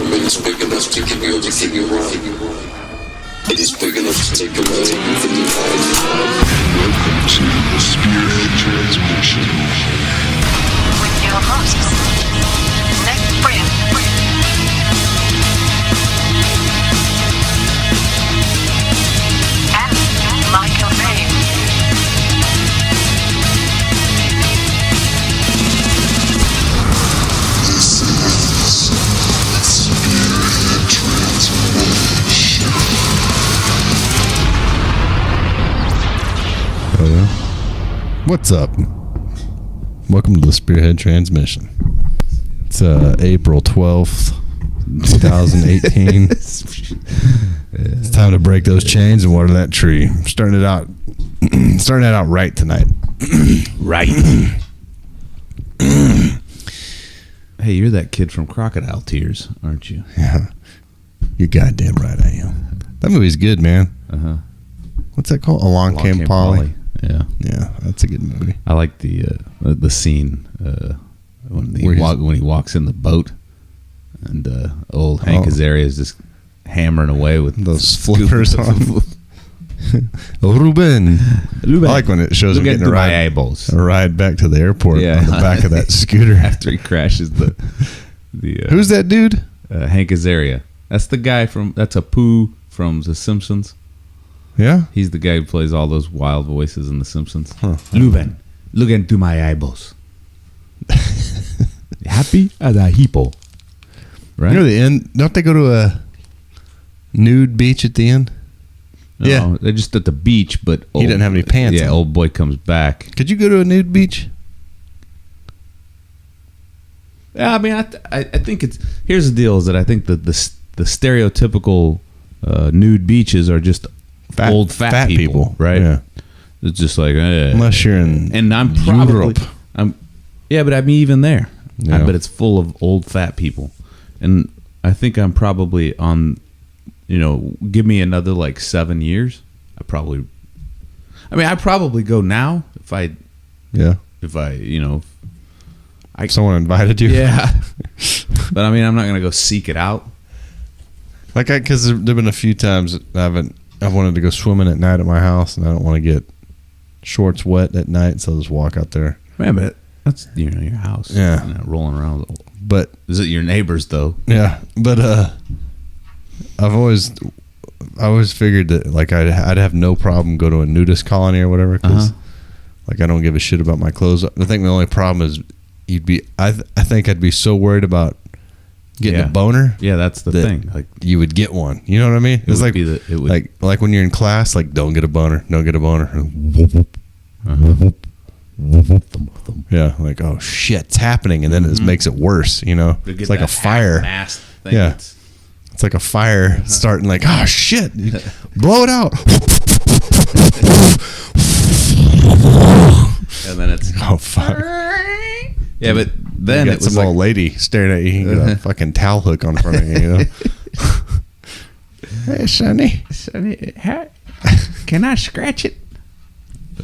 mean, it's big enough to give you everything you want. It is big enough to take away everything you have. Welcome to the Spearhead Transmission. With your hosts, Nick Brand and Michael Bay. This is Spearhead Transmission. What's up? Welcome to the Spearhead Transmission. It's April 12th, 2018. It's time to break those chains and water that tree. Starting it out right tonight. Right. Hey, you're that kid from Crocodile Tears, aren't you? Yeah. You're goddamn right I am. That movie's good, man. Uh-huh. What's that called? Along Came Polly. Yeah. Yeah, that's a good movie. I like the scene when he walks in the boat and old Hank Azaria is just hammering away with Those flippers on. Ruben. I like when it shows him getting a ride back to the airport on the back of that scooter. After he crashes the Who's that dude? Hank Azaria. That's the guy that's Apu from The Simpsons. Yeah? He's the guy who plays all those wild voices in The Simpsons. Huh. Ruben, look into my eyeballs. Happy as a hippo. Right? You know the end? Don't they go to a nude beach at the end? No, yeah. They're just at the beach, but he didn't have any pants on. Old boy comes back. Could you go to a nude beach? Yeah, I mean, I think it's... Here's the deal, is that I think that the stereotypical nude beaches are just old fat people, right? Yeah. It's just like... Unless you're in and I'm probably... Europe. Yeah, but I mean, even there. Yeah. I bet it's full of old fat people. And I think I'm probably on... give me another like 7 years. I'd probably go now if I someone invited you. Yeah. But I mean, I'm not going to go seek it out. Because there've been a few times I've wanted to go swimming at night at my house, and I don't want to get shorts wet at night, so I'll just walk out there. Man, but that's your house. Yeah. Rolling around. But is it your neighbors though? Yeah. But I always figured that like I'd have no problem go to a nudist colony or whatever, because like I don't give a shit about my clothes. I think the only problem is I think I'd be so worried about getting a boner. Yeah, that's the thing. Like you would get one. You know what I mean? It's like like when you're in class, like don't get a boner, don't get a boner. Yeah, like oh shit, it's happening, and then it just makes it worse. It's like a fire. Thing. Yeah. It's like a fire starting like, oh, shit. Blow it out. And then it's... Oh, fuck. Yeah, but then you got some old lady staring at you. You got a fucking towel hook on front of you, Hey, Sonny, can I scratch it?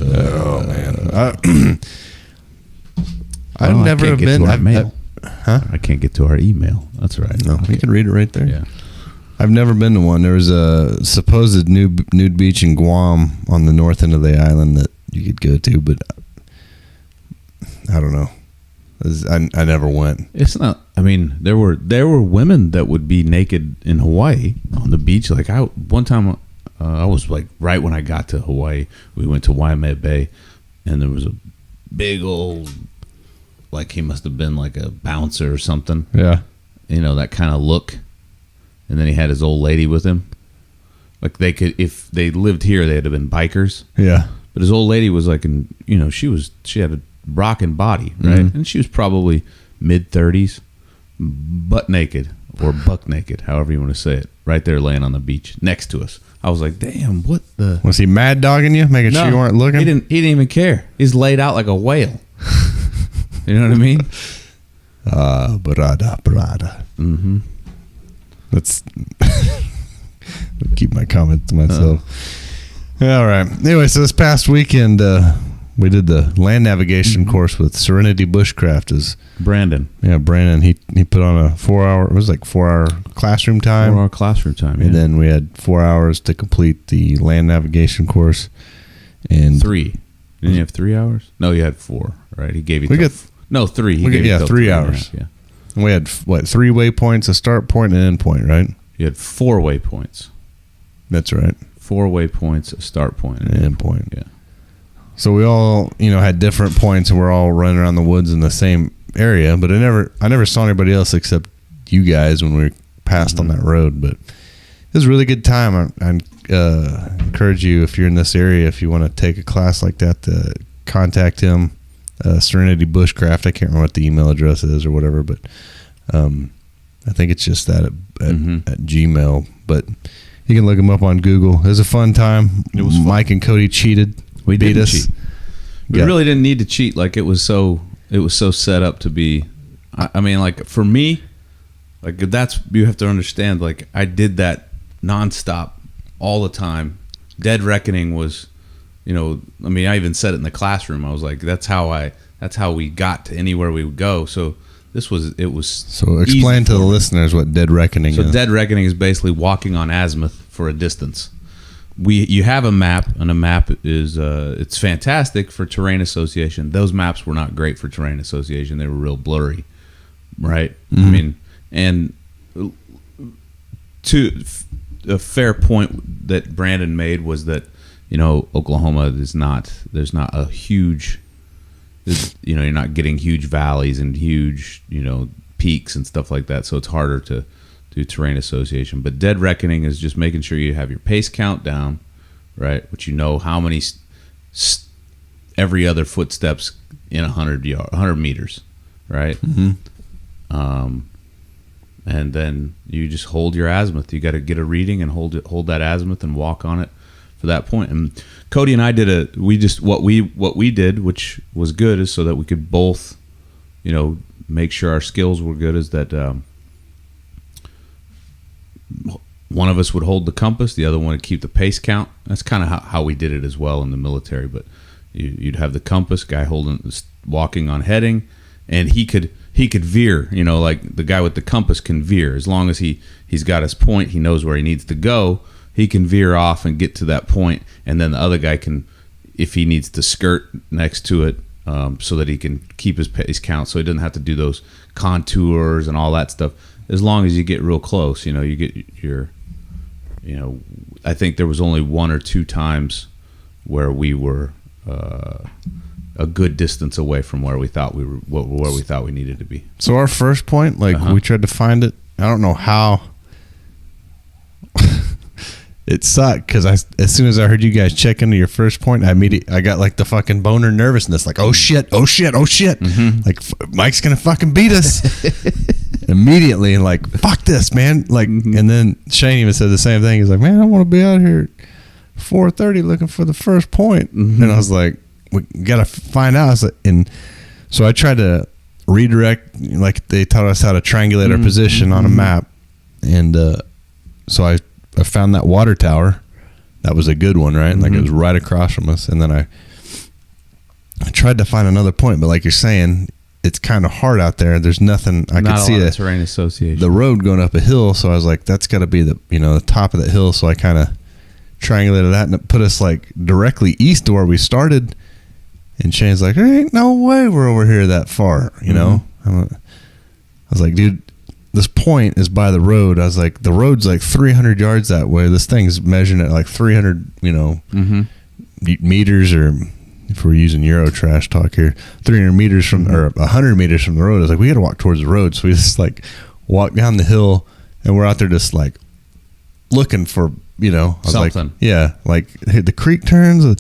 Oh, man. I've never been... I can't get to our email. That's right. No, you can read it right there. Yeah. I've never been to one. There was a supposed nude beach in Guam on the north end of the island that you could go to, but I don't know. I never went. It's not. I mean, there were women that would be naked in Hawaii on the beach. Like one time, I was like right when I got to Hawaii, we went to Waimea Bay, and there was a big old, like he must have been like a bouncer or something. Yeah, that kind of look. And then he had his old lady with him. Like they could, if they lived here, they'd have been bikers. Yeah. But his old lady was like, she had a rocking body, right? Mm-hmm. And she was probably mid-30s, butt naked or buck naked, however you want to say it, right there laying on the beach next to us. I was like, damn, what the? Was he mad dogging you, making sure you weren't looking? He didn't even care. He's laid out like a whale. You know what I mean? Brada. Mm-hmm. Let's keep my comments to myself. All right. Anyway, so this past weekend, We did the land navigation course with Serenity Bushcraft. Brandon. Yeah, Brandon. He put on a 4-hour. It was like 4-hour classroom time. 4-hour classroom time. And then we had 4 hours to complete the land navigation course. And 3. Didn't you have 3 hours? No, you had 4. Right? He gave you. 3. He gave you 3 hours. Yeah. And we had 3 waypoints: a start point and an end point. Right? You had 4 waypoints. That's right. 4 waypoints, a start point, and an end point. Yeah. So we all, had different points, and we're all running around the woods in the same area. But I never saw anybody else except you guys when we passed on that road. But it was a really good time. I encourage you, if you're in this area, if you want to take a class like that, to contact him. Serenity Bushcraft. I can't remember what the email address is or whatever, but I think it's just that at Gmail. But you can look him up on Google. It was a fun time. It was fun. Mike and Cody cheated. We beat didn't us. Cheat. We really didn't need to cheat. Like it was so set up to be. I mean, like for me, like that's, you have to understand. Like I did that nonstop all the time. Dead Reckoning was, I mean, I even said it in the classroom. I was like, that's how we got to anywhere we would go. So it was. So explain to the listeners what Dead Reckoning is. So Dead Reckoning is basically walking on azimuth for a distance. You have a map, and a map is it's fantastic for terrain association. Those maps were not great for terrain association. They were real blurry, right? I mean, and to a fair point that Brandon made was that Oklahoma is not. There's not a huge. You're not getting huge valleys and huge peaks and stuff like that. So it's harder to do terrain association. But Dead Reckoning is just making sure you have your pace count down, right? Which how many every other footsteps in 100 meters, right? And then you just hold your azimuth. You got to get a reading and hold that azimuth and walk on it for that point. And Cody and I what we did, which was good, is so that we could both, make sure our skills were good, is that one of us would hold the compass, the other one would keep the pace count. That's kind of how we did it as well in the military. But you'd have the compass guy walking on heading, and he could veer. Like the guy with the compass can veer as long as he's got his point. He knows where he needs to go. He can veer off and get to that point, and then the other guy can, if he needs to skirt next to it, so that he can keep his pace count, so he doesn't have to do those contours and all that stuff. As long as you get real close, you get your, I think there was only 1 or 2 times where we were a good distance away from where we thought we needed to be. So our first point, we tried to find it. I don't know how. It sucked because as soon as I heard you guys check into your first point, I got like the fucking boner nervousness, like oh shit, like Mike's gonna fucking beat us immediately, and like fuck this, man, like. And then Shane even said the same thing. He's like, man, I want to be out here at 4:30 looking for the first point, and I was like, we gotta find out. And so I tried to redirect, like they taught us how to triangulate our position on a map, and so I found that water tower. That was a good one, right? Like it was right across from us. And then I tried to find another point, but like you're saying, it's kind of hard out there. There's nothing. I could see a terrain association. The road going up a hill, so I was like, that's got to be the top of that hill. So I kind of triangulated that, and it put us like directly east of where we started. And Shane's like, there ain't no way we're over here that far, I was like, dude, this point is by the road. I was like, the road's like 300 yards that way. This thing's measuring at like 300, meters, or if we're using Euro trash talk here, 300 meters from, or 100 meters from the road. I was like, we got to walk towards the road. So we just like walk down the hill, and we're out there just like looking for, I was something. Like, yeah, like hit the creek turns.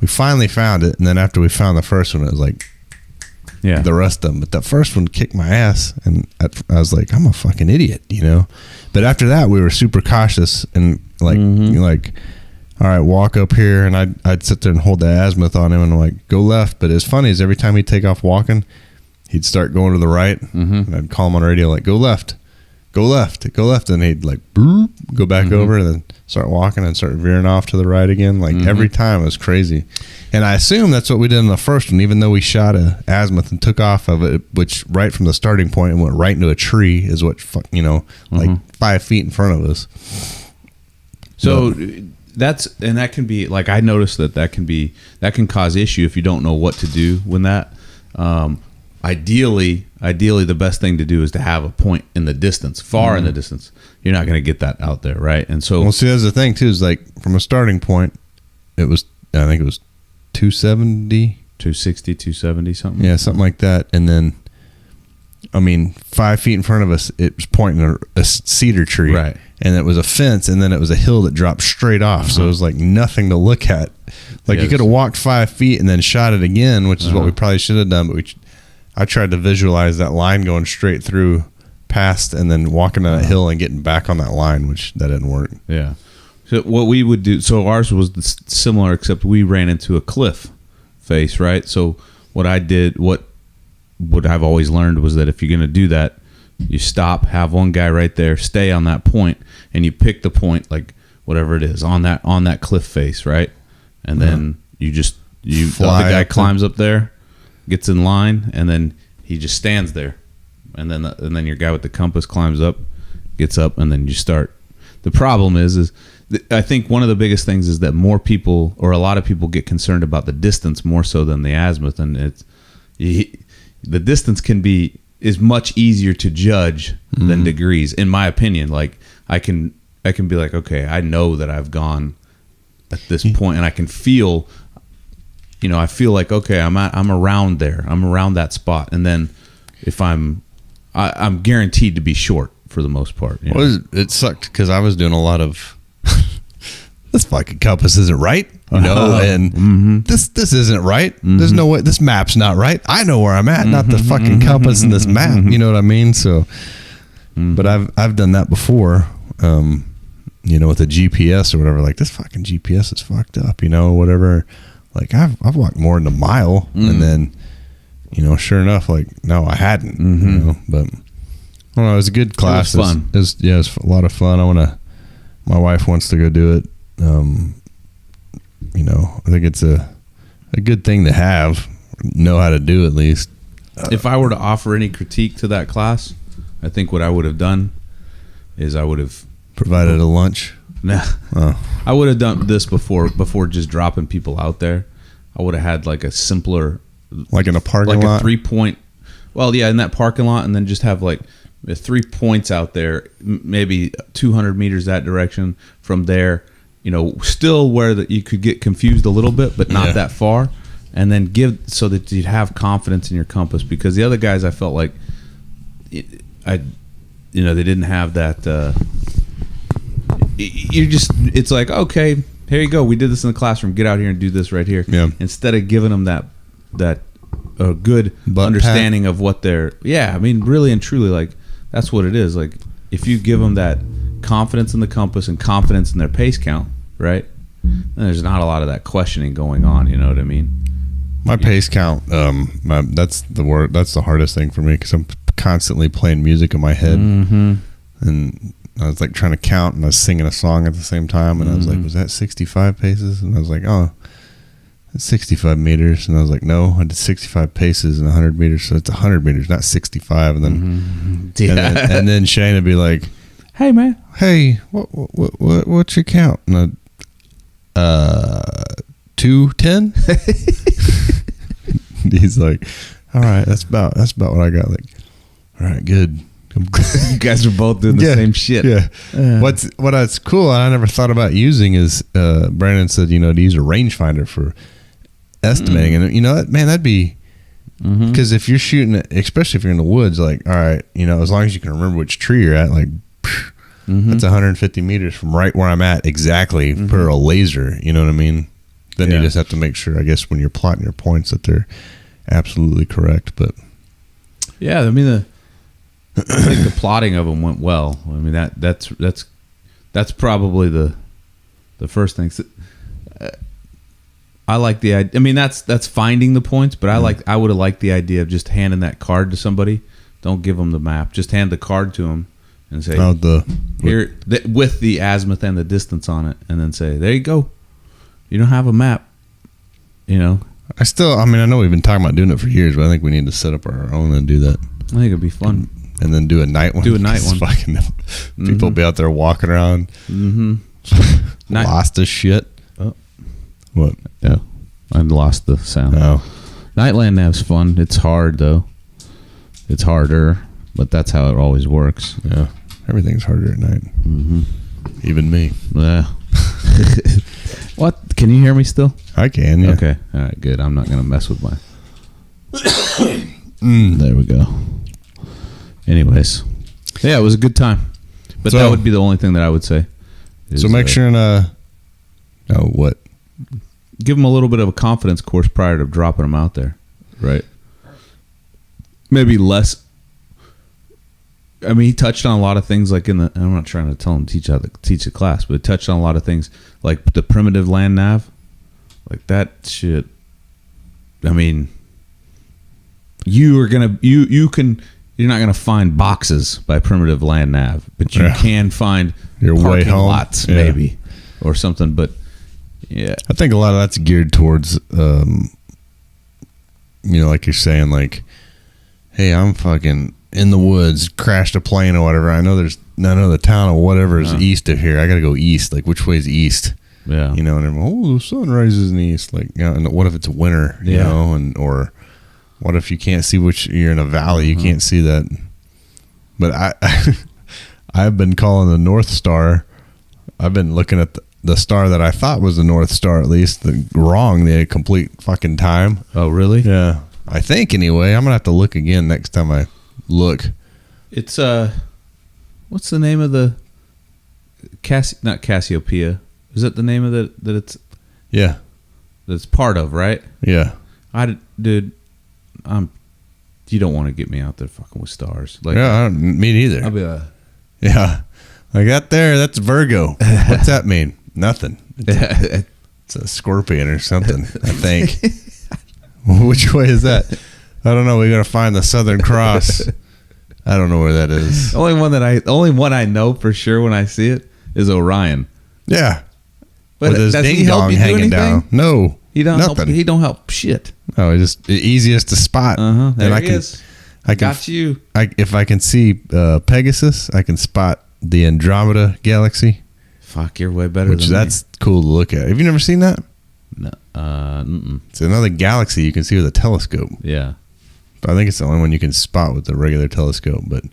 We finally found it. And then after we found the first one, it was like, the rest of them. But that first one kicked my ass, and I was like, I'm a fucking idiot, But after that, we were super cautious, and like, all right, walk up here, and I'd sit there and hold the azimuth on him, and I'm like, go left. But it's funny is every time he'd take off walking, he'd start going to the right, and I'd call him on the radio like, go left, go left, and he'd like boop, go back over and then start walking and start veering off to the right again. Like every time, it was crazy. And I assume that's what we did in the first one, even though we shot a azimuth and took off of it, which right from the starting point and went right into a tree is what, like 5 feet in front of us. So that can be like, I noticed that can cause issue if you don't know what to do when that. Ideally, the best thing to do is to have a point in the distance, far in the distance. You're not going to get that out there, right? And so, well, see, that's the thing too. Is like from a starting point, I think it was 270, 260, 270, something. Yeah, something like that. And then, 5 feet in front of us, it was pointing at a cedar tree, right? And it was a fence, and then it was a hill that dropped straight off. So it was like nothing to look at. Like you could have walked 5 feet and then shot it again, which is what we probably should have done. But I tried to visualize that line going straight through past and then walking down that hill and getting back on that line, which that didn't work. Yeah. So what we would do, so ours was similar, except we ran into a cliff face, right? So what I did, what I've always learned was that if you're going to do that, you stop, have one guy right there, stay on that point, and you pick the point, like whatever it is, on that cliff face, right? And then the other guy climbs up there, gets in line, and then he just stands there, and then your guy with the compass climbs up, gets up, and then you start. The problem is I think one of the biggest things is that more people, or a lot of people, get concerned about the distance more so than the azimuth, and the distance is much easier to judge than degrees, in my opinion. Like I can be like, okay, I know that I've gone at this point, and I can feel. I feel like, okay, I'm around there. I'm around that spot. And then if I'm guaranteed to be short for the most part. Well, it sucked because I was doing a lot of, this fucking compass isn't right, and this isn't right. There's no way, this map's not right. I know where I'm at, not the fucking compass in this map. You know what I mean? So, but I've done that before, with a GPS or whatever. Like, this fucking GPS is fucked up, whatever. Like I've walked more than a mile, and then, sure enough, like no, I hadn't. But I don't know. It was a good class. It was fun. It was a lot of fun. My wife wants to go do it. I think it's a good thing to know how to do at least. If I were to offer any critique to that class, I think what I would have done is I would have provided a lunch. Nah. I would have done this before just dropping people out there. I would have had like a simpler, like in a parking lot, like a 3-point. Well, yeah, in that parking lot, and then just have like 3 points out there, maybe 200 meters that direction. From there, still where you could get confused a little bit, but not that far. And then so that you'd have confidence in your compass, because the other guys, I felt like, they didn't have that. It's like, okay, here you go. We did this in the classroom. Get out here and do this right here. Yeah. Instead of giving them that good understanding of what they're. Yeah, I mean, really and truly, like that's what it is. Like if you give them that confidence in the compass and confidence in their pace count, right? Then there's not a lot of that questioning going on. You know what I mean? My pace count. That's the word. That's the hardest thing for me because I'm constantly playing music in my head, and I was like trying to count, and I was singing a song at the same time, and I was like, was that 65 paces? And I was like, oh, that's 65 meters. And I was like, no, I did 65 paces and 100 meters, so it's 100 meters, not 65. And then and then Shane would be like, hey man, hey, what's your count? And 210. He's like, all right, that's about what I got. Like, all right, good. You guys are both doing the same shit. Yeah. What's cool, I never thought about using is Brandon said, to use a rangefinder for estimating. And that'd be because if you're shooting, especially if you're in the woods, like, all right, as long as you can remember which tree you're at, like that's 150 meters from right where I'm at exactly per a laser. You know what I mean? Then you just have to make sure, I guess, when you're plotting your points that they're absolutely correct. But yeah, I mean I think the plotting of them went well. I mean that's probably the first thing. I like the idea. I mean that's finding the points, but I would have liked the idea of just handing that card to somebody. Don't give them the map. Just hand the card to them and say here with the azimuth and the distance on it, and then say, there you go. You don't have a map, you know. I know we've been talking about doing it for years, but I think we need to set up our own and do that. I think it'd be fun. And then do a night one. Fucking people be out there walking around. Lost as shit. Oh. What? Yeah. I lost the sound. Oh. Nightland Nav's fun. It's hard, though. It's harder, but that's how it always works. Yeah. Everything's harder at night. Even me. Yeah. What? Can you hear me still? I can, yeah. Okay. All right, good. I'm not going to mess with my... There we go. Anyways. Yeah, it was a good time. But that would be the only thing that I would say. So make sure and... what? Give them a little bit of a confidence course prior to dropping them out there. Right? Maybe less... I mean, he touched on a lot of things like in the... I'm not trying to tell him teach how to teach a class, but he touched on a lot of things like the primitive land nav. Like that shit. I mean, you're not gonna find boxes by primitive land nav, but you can find your parking way home lots maybe or something. But yeah, I think a lot of that's geared towards, like you're saying, like, hey, I'm fucking in the woods, crashed a plane or whatever. I know the town or whatever is east of here. I got to go east. Like, which way is east? Yeah. You know, and everyone, the sun rises in the east. Like, you know, and what if it's winter, you know, or what if you can't see you're in a valley, you can't see that. But I've been calling the North Star. I've been looking at the star that I thought was the North Star, at least, wrong the complete fucking time. Oh, really? Yeah. I think anyway. I'm going to have to look again next time I look. It's what's the name of the not Cassiopeia? Is that the name of that it's that it's part of, right? Yeah. You don't want to get me out there fucking with stars. Like, me neither. I'll be yeah. I got there. That's Virgo. What's that mean? Nothing. It's a scorpion or something, I think. Which way is that? I don't know. We got to find the Southern Cross. I don't know where that is. The only one I know for sure when I see it is Orion. Yeah. But with his does ding he help dong you do hanging anything? down. No. He don't nothing. help. He don't help shit. Oh, it's just the easiest to spot. There he is. I can, got you. If I can see Pegasus, I can spot the Andromeda galaxy. Fuck, you're way better. That's cool to look at. Have you never seen that? No. It's another galaxy you can see with a telescope. Yeah. But I think it's the only one you can spot with the regular telescope. But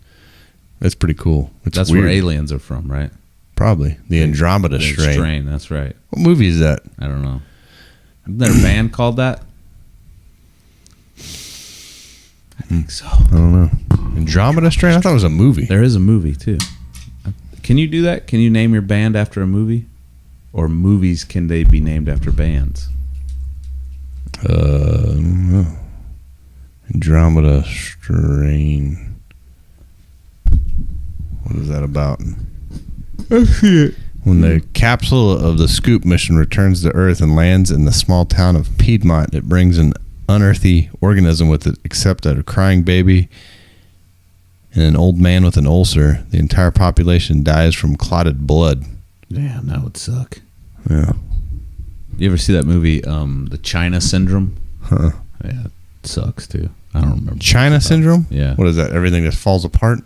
it's pretty cool. That's weird. where aliens are from, right? Probably the Andromeda strain. That's right. What movie is that? I don't know. Isn't there a band called that? I think so. I don't know. Andromeda strain? I thought it was a movie. There is a movie too. Can you do that? Can you name your band after a movie? Or movies, can they be named after bands? No. Andromeda strain. What is that about? When the capsule of the Scoop mission returns to Earth and lands in the small town of Piedmont, it brings an unearthly organism with it, except a crying baby and an old man with an ulcer. The entire population dies from clotted blood. Damn, that would suck. Yeah. You ever see that movie, The China Syndrome? Huh. Yeah, it sucks too. I don't remember. China Syndrome? Yeah. What is that? Everything just falls apart?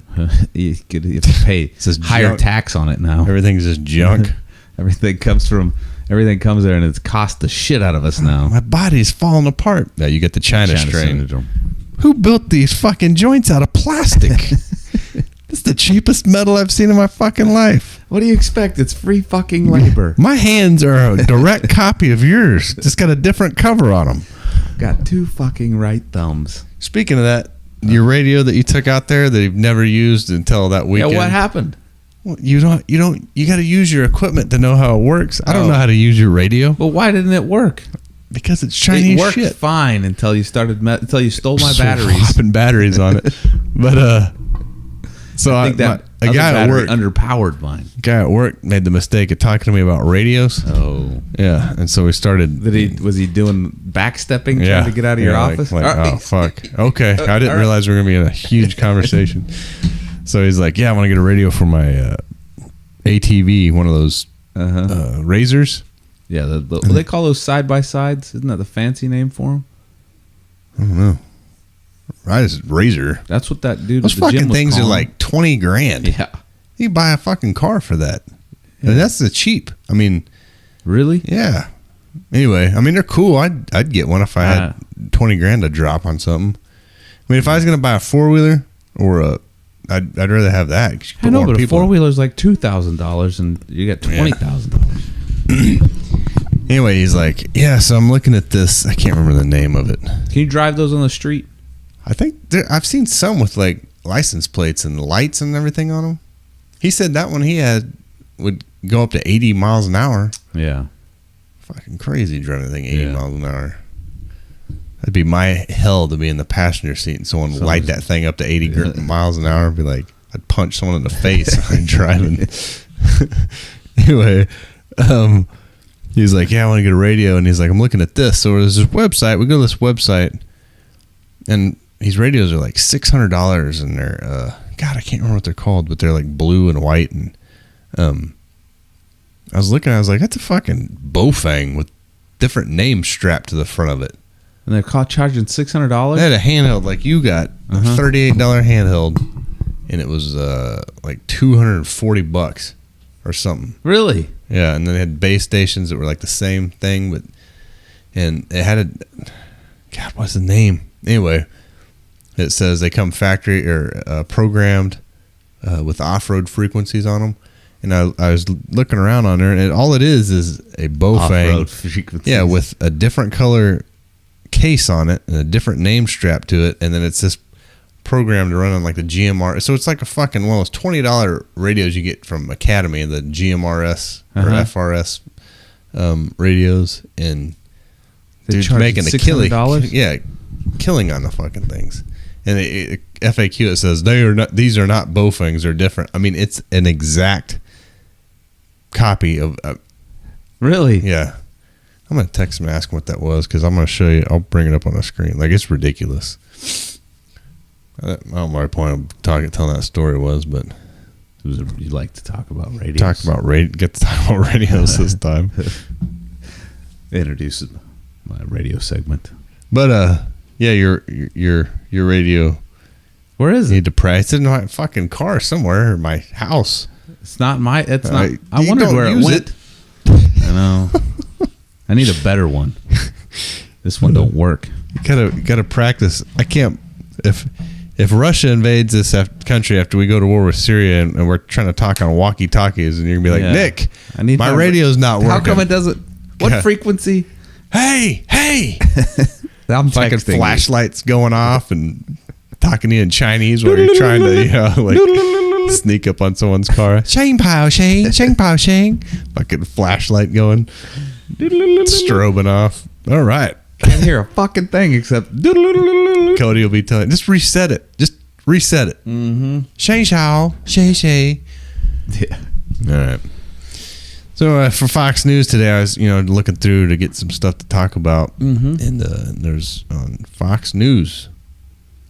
you have to pay higher junk. tax on it now. Everything's just junk. Everything comes there and it's cost the shit out of us now. My body's falling apart. Yeah, you get the China strain. Syndrome. Who built these fucking joints out of plastic? It's the cheapest metal I've seen in my fucking life. What do you expect? It's free fucking labor. My hands are a direct copy of yours. Just got a different cover on them. Got two fucking right thumbs. Speaking of that, your radio that you took out there that you've never used until that weekend. Yeah, what happened? Well, you got to use your equipment to know how it works. I don't know how to use your radio. But why didn't it work? Because it's Chinese it worked shit. Fine until you stole my batteries. Swapping batteries on it. But so I think a guy at work underpowered mine. Guy at work made the mistake of talking to me about radios. Oh, yeah, and so we started. Was he doing backstepping trying to get out of your office? Oh fuck. Okay, I didn't realize we were gonna be in a huge conversation. So he's like, yeah, I want to get a radio for my ATV, one of those razors. Yeah, they call those side by sides. Isn't that the fancy name for them? I don't know. I just razor. That's what that dude. Those at the gym fucking was things are calling. like $20,000. Yeah. You can buy a fucking car for that. And that's the cheap. I mean, Really? yeah. Anyway, I mean, they're cool. I'd get one if I had $20,000 to drop on something. I mean, if I was gonna buy a 4-wheeler or I'd rather have that. 'Cause you I put know, more but a people- 4-wheeler's like $2,000, and you get $20,000. Anyway, he's like, yeah. So I'm looking at this. I can't remember the name of it. Can you drive those on the street? I think I've seen some with like license plates and lights and everything on them. He said that one he had would go up to 80 miles an hour. Yeah. Fucking crazy driving the thing 80 Yeah. miles an hour. That'd be my hell to be in the passenger seat and someone light that thing up to 80 miles an hour. I'd be like, I'd punch someone in the face while I'm driving. Anyway, he's like, yeah, I want to get a radio. And he's like, I'm looking at this. So there's this website. We go to this website, and these radios are like $600, and they're, God, I can't remember what they're called, but they're like blue and white. And I was looking, I was like, that's a fucking Bofang with different names strapped to the front of it. And they're charging $600? They had a handheld like you got, a $38 handheld, and it was like $240 or something. Really? Yeah, and then they had base stations that were like the same thing, and it had a, God, what's the name? Anyway, it says they come factory or programmed with off-road frequencies on them. And I was looking around on there, and all it is a Bofang, Off-road frequencies. yeah, with a different color case on it and a different name strapped to it, and then it's this program to run on like the GMR. So it's like a fucking one of those $20 radios you get from Academy, the GMRS or FRS radios, and They they're charge making a $600? killing on the fucking things. And FAQ it says these are not Bofangs, they're different. I mean, it's an exact copy of Really? yeah. I'm gonna text him and ask him what that was, because I'm gonna show you. I'll bring it up on the screen. Like, it's ridiculous. I don't know what my point of telling that story was, but You like to talk about radios. get to talk about radios this time. Introduce my radio segment. But yeah, your radio. Where is You it? need to pray. It's in my fucking car somewhere, or my house. It's not my. It's not. You I wondered don't where it use went. it. I know. I need a better one. This one don't work. You gotta practice. I can't. If Russia invades this country after we go to war with Syria, and we're trying to talk on walkie-talkies, and you're gonna be like, Yeah. Nick, I need my my- radio's not working. How come it doesn't? What Yeah. frequency? Hey, I'm fucking texting you. flashlights going off and talking to you in Chinese while you're trying to, like sneak up on someone's car. Shang Pao Shang, Shang Pao Shang. Fucking flashlight going, strobing off. All right. Can't hear a fucking thing except. Cody will be telling, just reset it. Just reset it. Mm-hmm. Shang Shao, Shay Shay. Yeah. All right. So for Fox News today, I was looking through to get some stuff to talk about, and there's on Fox News,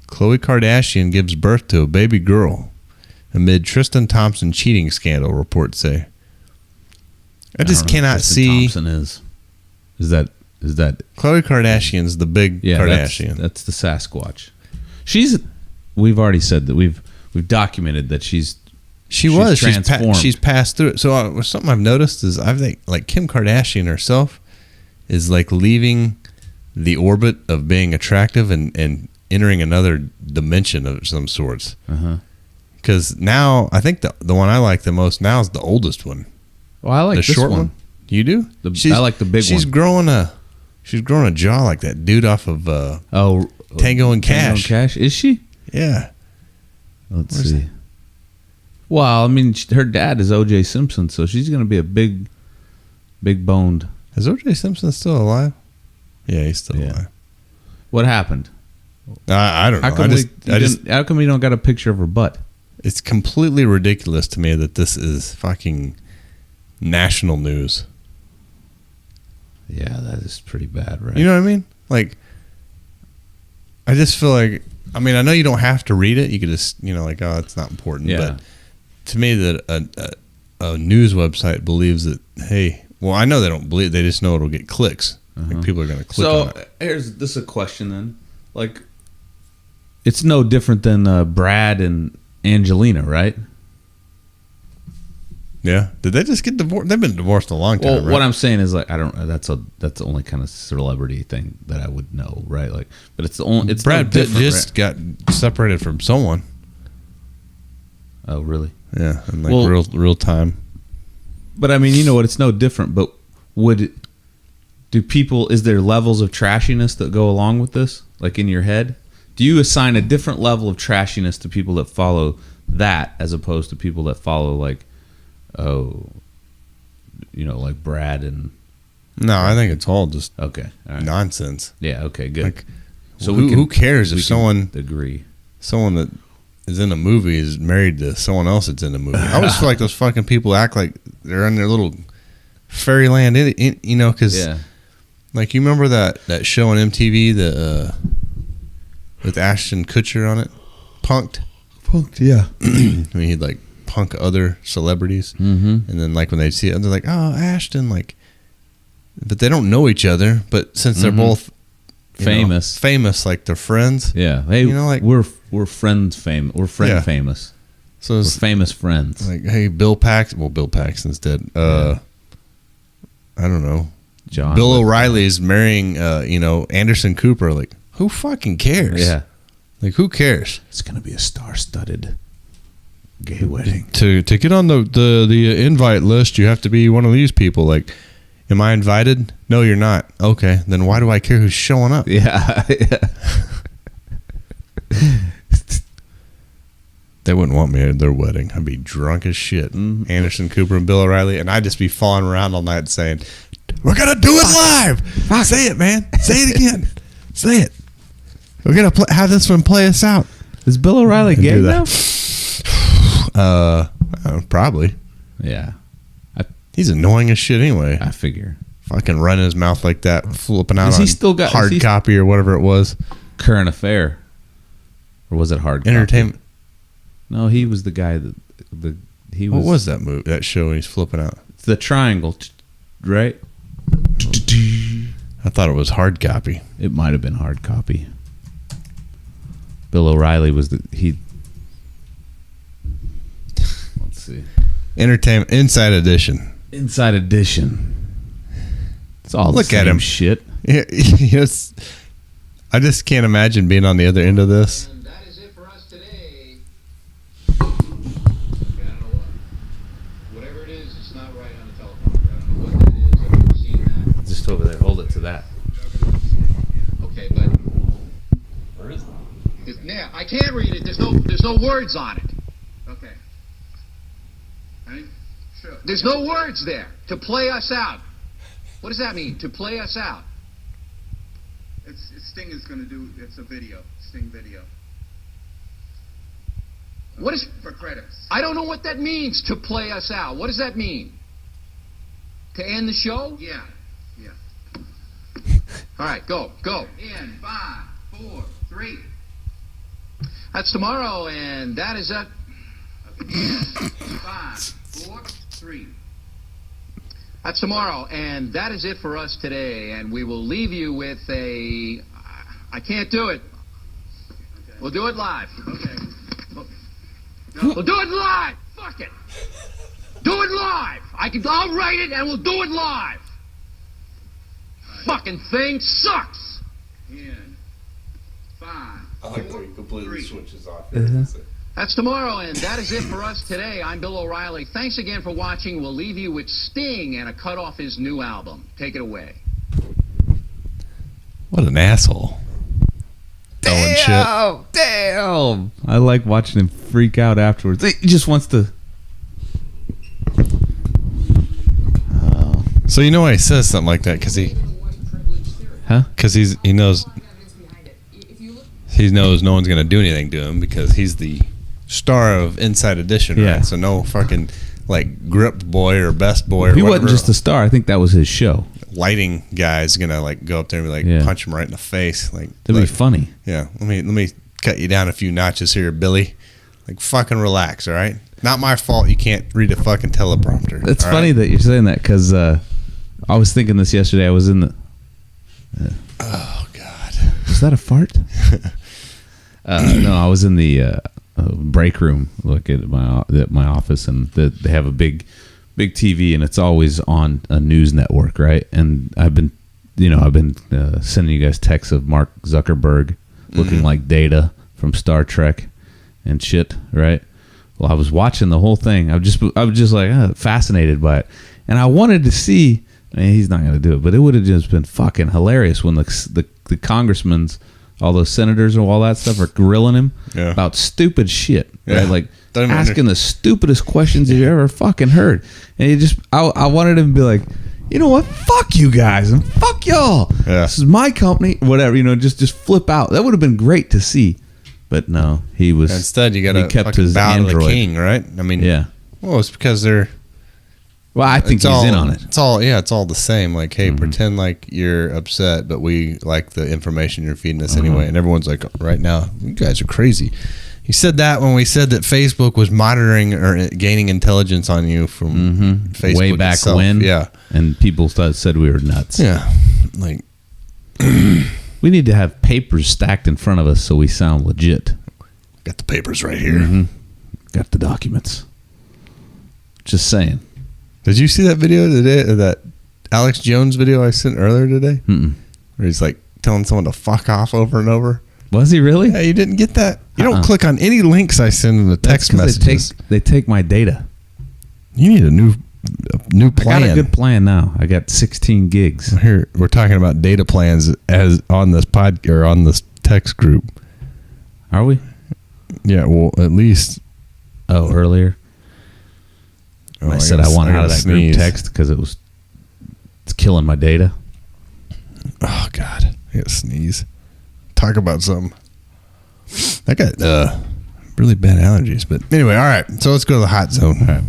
Khloe Kardashian gives birth to a baby girl amid Tristan Thompson cheating scandal. Reports say. I just cannot see. Thompson is that Khloe Kardashian's the big Kardashian. That's the Sasquatch. We've already said that we've documented that she's transformed. She's passed through it. So something I've noticed is I think like Kim Kardashian herself is like leaving the orbit of being attractive and entering another dimension of some sorts. Because now I think the one I like the most now is the oldest one. Well, I like The this short one. one. You do? I like the big she's one. She's growing a jaw like that dude off of Oh, Tango and Cash. Tango and Cash. Is she? Yeah. Let's Where's see. that? Well, I mean, her dad is O.J. Simpson, so she's going to be a big boned. Is O.J. Simpson still alive? Yeah, he's still alive. What happened? I don't know. How come you don't got a picture of her butt? It's completely ridiculous to me that this is fucking national news. Yeah, that is pretty bad, right? You know what I mean? Like, I just feel like I mean, I know you don't have to read it. You could just, like, oh, it's not important. Yeah. But to me, that a news website believes that, hey, well, I know they don't believe. They just know it'll get clicks. Like people are going to click on it. So this is a question then. Like, it's no different than Brad and Angelina, right? Yeah. Did they just get divorced? They've been divorced a long time. Well, right? what I'm saying is like that's the only kind of celebrity thing that I would know, right? Like, but it's the only. It's Brad no Pitt different, just got separated from someone. Oh, really? Yeah, in like real time. But I mean, you know what? It's no different. But is there levels of trashiness that go along with this? Like in your head, do you assign a different level of trashiness to people that follow that as opposed to people that follow like, like Brad and? No, I think it's all just okay, all right. nonsense. Yeah. Okay. Good. Like, so who cares if someone that is in a movie is married to someone else that's in the movie? I always feel like those fucking people act like they're in their little fairyland, because like you remember that show on MTV with Ashton Kutcher on it, Punked, yeah. I mean, he'd like punk other celebrities, and then like when they see it, they're like, oh, Ashton, like, but they don't know each other, but since they're both famous, like they're friends. Yeah, hey, like we're friends famous. We're famous. So we're famous friends. Like, hey, Bill Paxton's dead. I don't know. Bill O'Reilly's marrying, Anderson Cooper. Like, who fucking cares? Yeah. Like, who cares? It's gonna be a star-studded gay wedding. To get on the invite list, you have to be one of these people. Like, am I invited? No, you're not. Okay, then why do I care who's showing up? Yeah. They wouldn't want me at their wedding. I'd be drunk as shit. Mm-hmm. Anderson Cooper and Bill O'Reilly, and I'd just be falling around all night saying, "We're gonna do it live." Say it, man. Say it again. Say it. We're gonna have this one play us out. Is Bill O'Reilly gay now? Probably. Yeah. He's annoying as shit anyway. I figure. Fucking running his mouth like that, flipping out Has on he still got hard copy or whatever it was. Current Affair, or was it hard entertainment? Copy? No, he was the guy that he was. What was that movie? That show he's flipping out. The Triangle, right? I thought it was hard copy. It might have been hard copy. Bill O'Reilly was he. Let's see. Entertainment Inside Edition. Inside Edition. It's all look the same at him. Shit. Yeah, yes. I just can't imagine being on the other end of this. And that is it for us today. Whatever it is, it's not right on the telephone. I don't know what that is. I've never seen that. Just over there. Hold it to that. Okay, but where is it? Yeah, I can't read it. There's no words on it. Okay. Sure. There's no words there. To play us out. What does that mean? To play us out. Sting is going to do. It's a video. Sting video. What is for credits? I don't know what that means. To play us out. What does that mean? To end the show? Yeah. All right, go. In 5, 4, 3. That's tomorrow, and that is it. Okay. In 5, 4, 3. That's tomorrow, and that is it for us today. And we will leave you with a. I can't do it. Okay. We'll do it live. Okay. We'll do it live. Fuck it. Do it live. I'll write it, and we'll do it live. Fucking thing sucks. In 5. I like how he completely switches off. That's tomorrow, and that is it for us today. I'm Bill O'Reilly. Thanks again for watching. We'll leave you with Sting and a cut off his new album. Take it away. What an asshole. Damn. I like watching him freak out afterwards. He just wants to. So you know why he says something like that? Because he knows no one's gonna do anything to him because he's the star of Inside Edition, right? Yeah. So no fucking like grip boy or best boy. Or He whatever, wasn't just a star. I think that was his show. lighting guy's gonna like go up there and be like punch him right in the face. Like That'd be funny. Yeah. Let me cut you down a few notches here, Billy. Like, fucking relax, all right? Not my fault you can't read a fucking teleprompter. It's all funny right? that you're saying that because I was thinking this yesterday. I was in the. Oh, God. Was that a fart? No, I was in the break room, like at my office, and they have a big TV, and it's always on a news network, right? And I've been sending you guys texts of Mark Zuckerberg looking like Data from Star Trek and shit, right? Well, I was watching the whole thing. I was just like fascinated by it, and I wanted to see. I mean, he's not going to do it, but it would have just been fucking hilarious when the congressmen's, all those senators and all that stuff are grilling him about stupid shit, right? Like asking the stupidest questions you've ever fucking heard. And I wanted him to be like, you know what? Fuck you guys and fuck y'all. Yeah. This is my company. Whatever, just flip out. That would have been great to see. But no, he was. Instead, you got to kept his bow to the king, right? I mean, yeah. Well, it's because they're. Well, I think he's in on it. It's all the same. Like, hey, pretend like you're upset, but we like the information you're feeding us anyway. And everyone's like, right now, you guys are crazy. He said that when we said that Facebook was monitoring or gaining intelligence on you from Facebook way back itself. when. Yeah, and people said we were nuts. Yeah, like we need to have papers stacked in front of us so we sound legit. Got the papers right here. Got the documents. Just saying. Did you see that video today? That Alex Jones video I sent earlier today? Where he's like telling someone to fuck off over and over. Was he really? Yeah, you didn't get that? You don't click on any links I send in the text messages. They take my data. You need a new plan. I got a good plan now. I got 16 gigs. Here we're talking about data plans as on this pod or on this text group. Are we? Yeah, well, at least. Oh, earlier. I said I want out of that group text because it's killing my data. Oh God, I gotta sneeze. Talk about something. I got really bad allergies, but anyway, all right. So let's go to the hot zone. All right.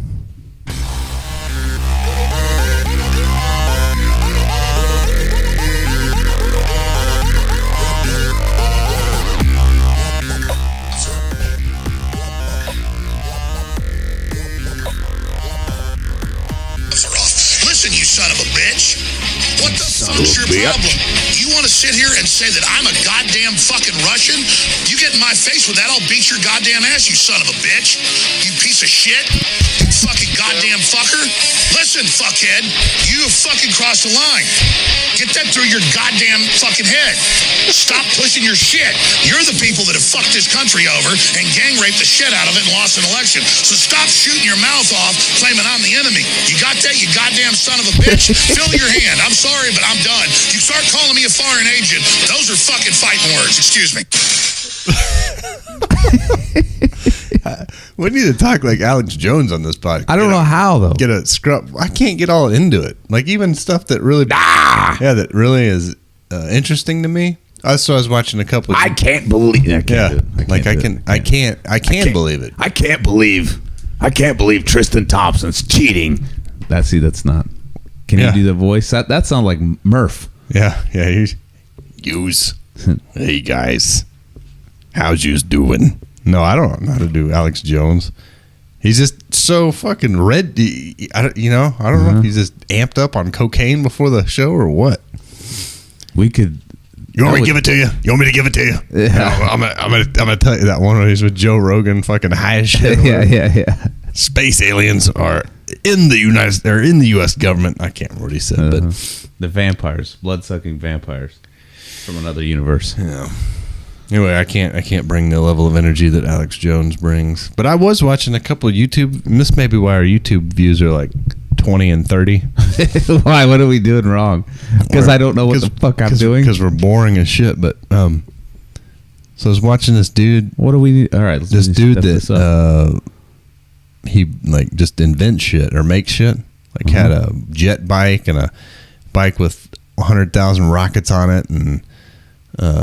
What's your problem? You want to sit here and say that I'm a goddamn fucking Russian? You get in my face with that, I'll beat your goddamn ass, you son of a bitch. You piece of shit. You fucking goddamn fucker. Listen, fuckhead, you have fucking crossed the line. Get that through your goddamn fucking head. Stop pushing your shit. You're the people that have fucked this country over and gang raped the shit out of it and lost an election. So stop shooting your mouth off claiming I'm the enemy. You got that, you goddamn son of a bitch? Fill your hand. I'm sorry, but I'm done. You start calling me a foreign agent, those are fucking fighting words. Excuse me. We need to talk like Alex Jones on this podcast. I don't know how though. Get a scrub. I can't get all into it. Like even stuff that really, that really is interesting to me. So I was watching a couple. I can't believe. I can't believe it. I can't believe Tristan Thompson's cheating. That's not. Can you do the voice? That sounds like Murph. Yeah. Use. Hey guys, how's yous doing? No, I don't know how to do Alex Jones. He's just so fucking red. I don't know if he's just amped up on cocaine before the show or what. We could. You want me to give it to you? You want me to give it to you? Yeah. No, I'm gonna tell you that one where he's with Joe Rogan, fucking high as shit. Yeah. Space aliens are in the U.S. government. I can't remember what he said, but the vampires, blood-sucking vampires from another universe. Yeah. Anyway, I can't bring the level of energy that Alex Jones brings. But I was watching a couple of YouTube. And this may be why our YouTube views are like 20 and 30. Why? What are we doing wrong? Because I don't know what the fuck I'm doing. Because we're boring as shit. But so I was watching this dude. What do we? All right, this dude that he like just invents shit or makes shit. Like had a jet bike and a bike with 100,000 rockets on it and.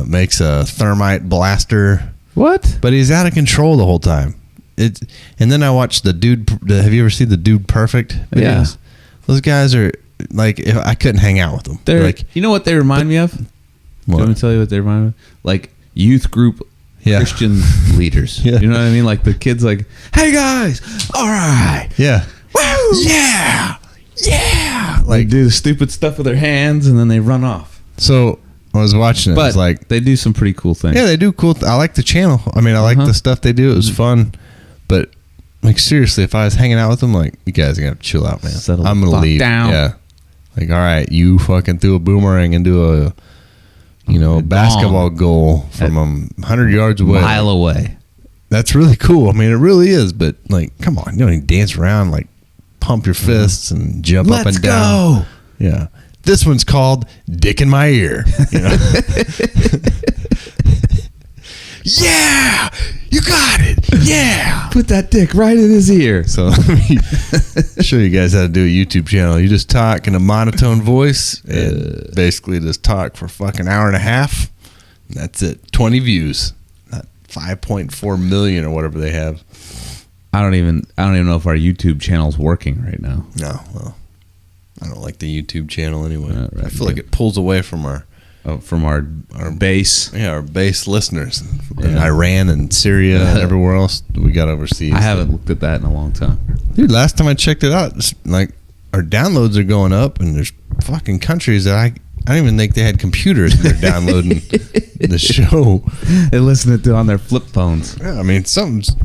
Makes a thermite blaster. What? But he's out of control the whole time. And then I watched the dude. Have you ever seen the Dude Perfect videos? Yeah. Those guys are like, if I couldn't hang out with them. They're like, you know what they remind me of? What? Let me tell you what they remind me of. Like youth group Yeah. Christian leaders. Yeah. You know what I mean? Like the kids, like, "Hey guys, all right, Yeah. woo, Yeah. Yeah. like Like, do the stupid stuff with their hands and then they run off." so I was watching it. But It's like, they do some pretty cool things. yeah, they do cool. I like the channel. I mean, I like the stuff they do. It was fun. But, like, seriously, if I was hanging out with them, like, you guys are going to chill out, man. Settle I'm the going to fuck leave. down. Yeah. Like, all right, you fucking threw a boomerang into a, a basketball goal from 100 yards away. Mile away. That's really cool. I mean, it really is. But, like, come on. You don't even dance around, like, pump your fists and jump up and down. Go. Yeah. This one's called Dick in My Ear. You know? Yeah, you got it. Yeah. Put that dick right in his ear. So let me show you guys how to do a YouTube channel. You just talk in a monotone voice and basically just talk for a fucking hour and a half. And that's it. 20 views. Not 5.4 million or whatever they have. I don't even know if our YouTube channel's working right now. No, well, I don't like the YouTube channel anyway. Right, I feel like it pulls away from our From our base. our base listeners in Iran and Syria and everywhere else we got overseas. I haven't looked at that in a long time. Dude, last time I checked it out, it's like our downloads are going up, and there's fucking countries that I don't even think they had computers and they're downloading the show. They listen to it on their flip phones. Yeah, I mean, something's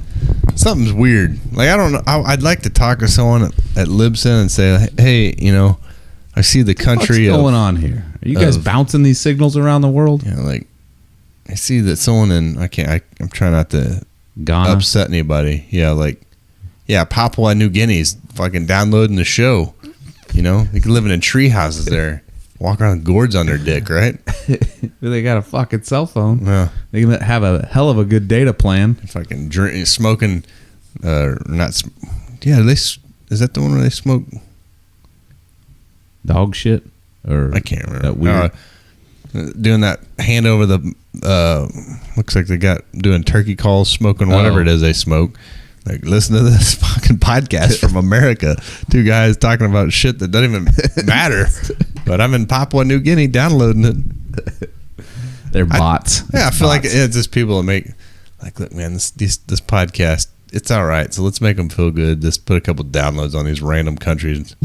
weird. Like, I don't know. I'd like to talk to someone at Libsyn and say, hey, I see the country. What's going on here? Are you guys bouncing these signals around the world? Yeah, like, I see that someone in, I'm trying not to Ghana? upset anybody. Yeah, like, Papua New Guinea's fucking downloading the show. They can living in tree houses there. Walk around with gourds on their dick, right? They got a fucking cell phone. Yeah. They can have a hell of a good data plan. Fucking smoking, not. Yeah, is that the one where they smoke? Dog shit? Or I can't remember. That weird. Doing that hand over the. Looks like they got doing turkey calls, smoking whatever it is they smoke. Like, listen to this fucking podcast from America. Two guys talking about shit that doesn't even matter. But I'm in Papua New Guinea downloading it. They're bots. I feel like Bots. it's just people that make, like, look, man, this podcast, it's all right. So let's make them feel good. Just put a couple downloads on these random countries.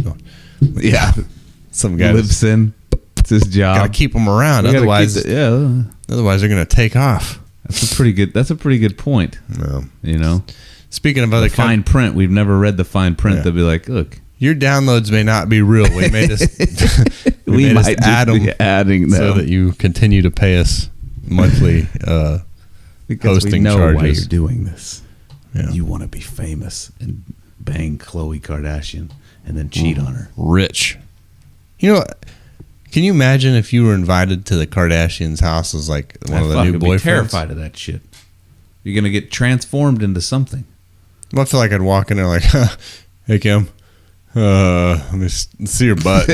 Yeah, some guy Libsyn. It's his job. gotta keep them around. We gotta Otherwise, keep the- otherwise they're gonna take off. That's a pretty good point. No. Speaking of other Fine print. We've never read the fine print. Yeah. They'll be like, look, your downloads may not be real. We may just we just might add just be them adding them so that you continue to pay us monthly because we hosting know why charges. you're doing this. Yeah. You want to be famous and bang Khloe Kardashian and then cheat on her. Rich. Can you imagine if you were invited to the Kardashians' house as like one of the new I'd be boyfriends? terrified of that shit. You're gonna get transformed into something. I feel like I'd walk in there like, hey Kim, let me see your butt.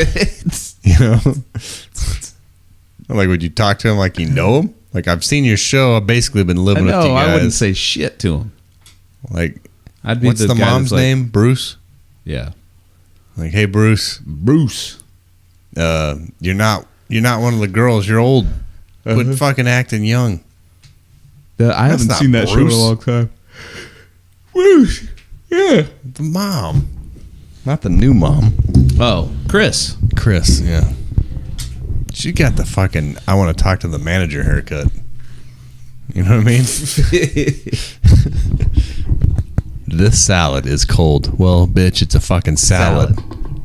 Like, would you talk to him like you know him? Like, I've seen your show. I've basically been living with you guys. I wouldn't say shit to him. Like, I'd be what's the guy mom's that's like- name? Bruce. Yeah, Like, hey Bruce, you're not one of the girls. You're old. Quit fucking acting young. I haven't not seen that show in a Bruce. long time. Bruce. Yeah. The mom, not the new mom. Oh, Chris. Chris, yeah. She got the fucking I want to talk to the manager haircut. You know what I mean? This salad is cold. Well, bitch, it's a fucking salad.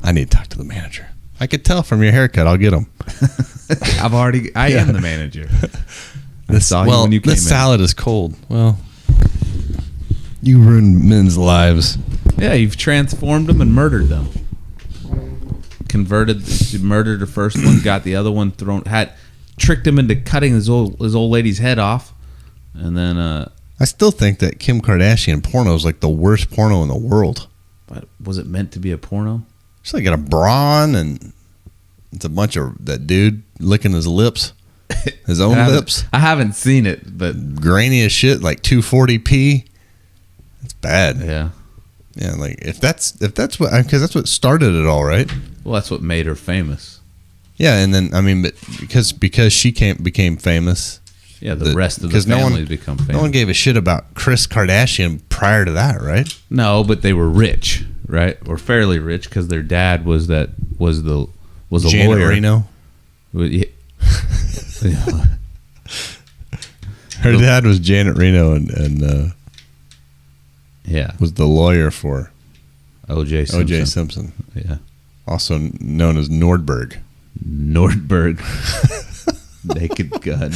I need to talk to the manager. I could tell from your haircut. I'll get him. I am the manager. I saw you well, when you came this in. salad is cold. Well, you ruined men's lives. Yeah, you've transformed them and murdered them. Murdered the first one, got the other one tricked him into cutting his old lady's head off, and then I still think that Kim Kardashian porno is like the worst porno in the world. but was it meant to be a porno? She's like got a bra on, and it's a bunch of that dude licking his lips, his own lips, I haven't seen it, but grainy as shit, like 240p. It's bad. yeah. Yeah, like if that's what, because that's what started it all, right? Well, that's what made her famous. Yeah, and then I mean, but because she became famous, Yeah, the rest of the 'cause family become famous. No one gave a shit about Kris Kardashian prior to that, right? No, but they were rich, right? Or fairly rich because their dad was a Janet lawyer. Reno. Yeah. Her dad was Janet Reno and Yeah. was the lawyer for O.J. Simpson. O.J. Simpson, Yeah. also known as Nordberg. Nordberg. Naked Gun.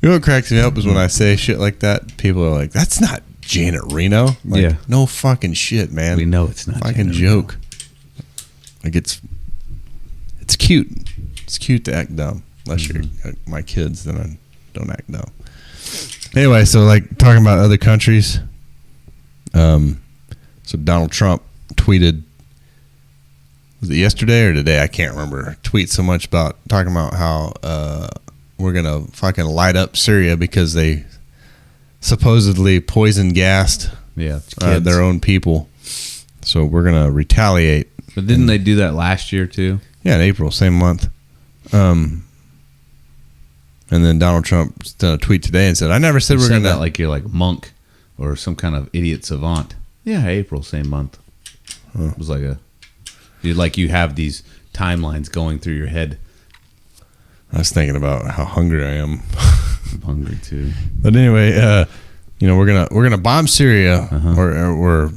You know what cracks me up is when I say shit like that, people are like, "That's not Janet Reno." I'm like, Yeah. no fucking shit, man. We know it's not fucking Janet joke. Like it's cute. It's cute to act dumb. Unless you're my kids, then I don't act dumb. Anyway, so like talking about other countries. So Donald Trump tweeted, was it yesterday or today? I can't remember. Tweet so much about talking about how we're gonna fucking light up Syria because they supposedly poison gassed kids. their own people. So we're gonna retaliate. But didn't they do that last year too? Yeah, in April, same month. And then Donald Trump done a tweet today and said, "I never said You we're said gonna." that like you're like monk or some kind of idiot savant. Yeah, April, same month. It was like you have these timelines going through your head. I was thinking about how hungry I am. I'm hungry too. But anyway, we're gonna bomb Syria or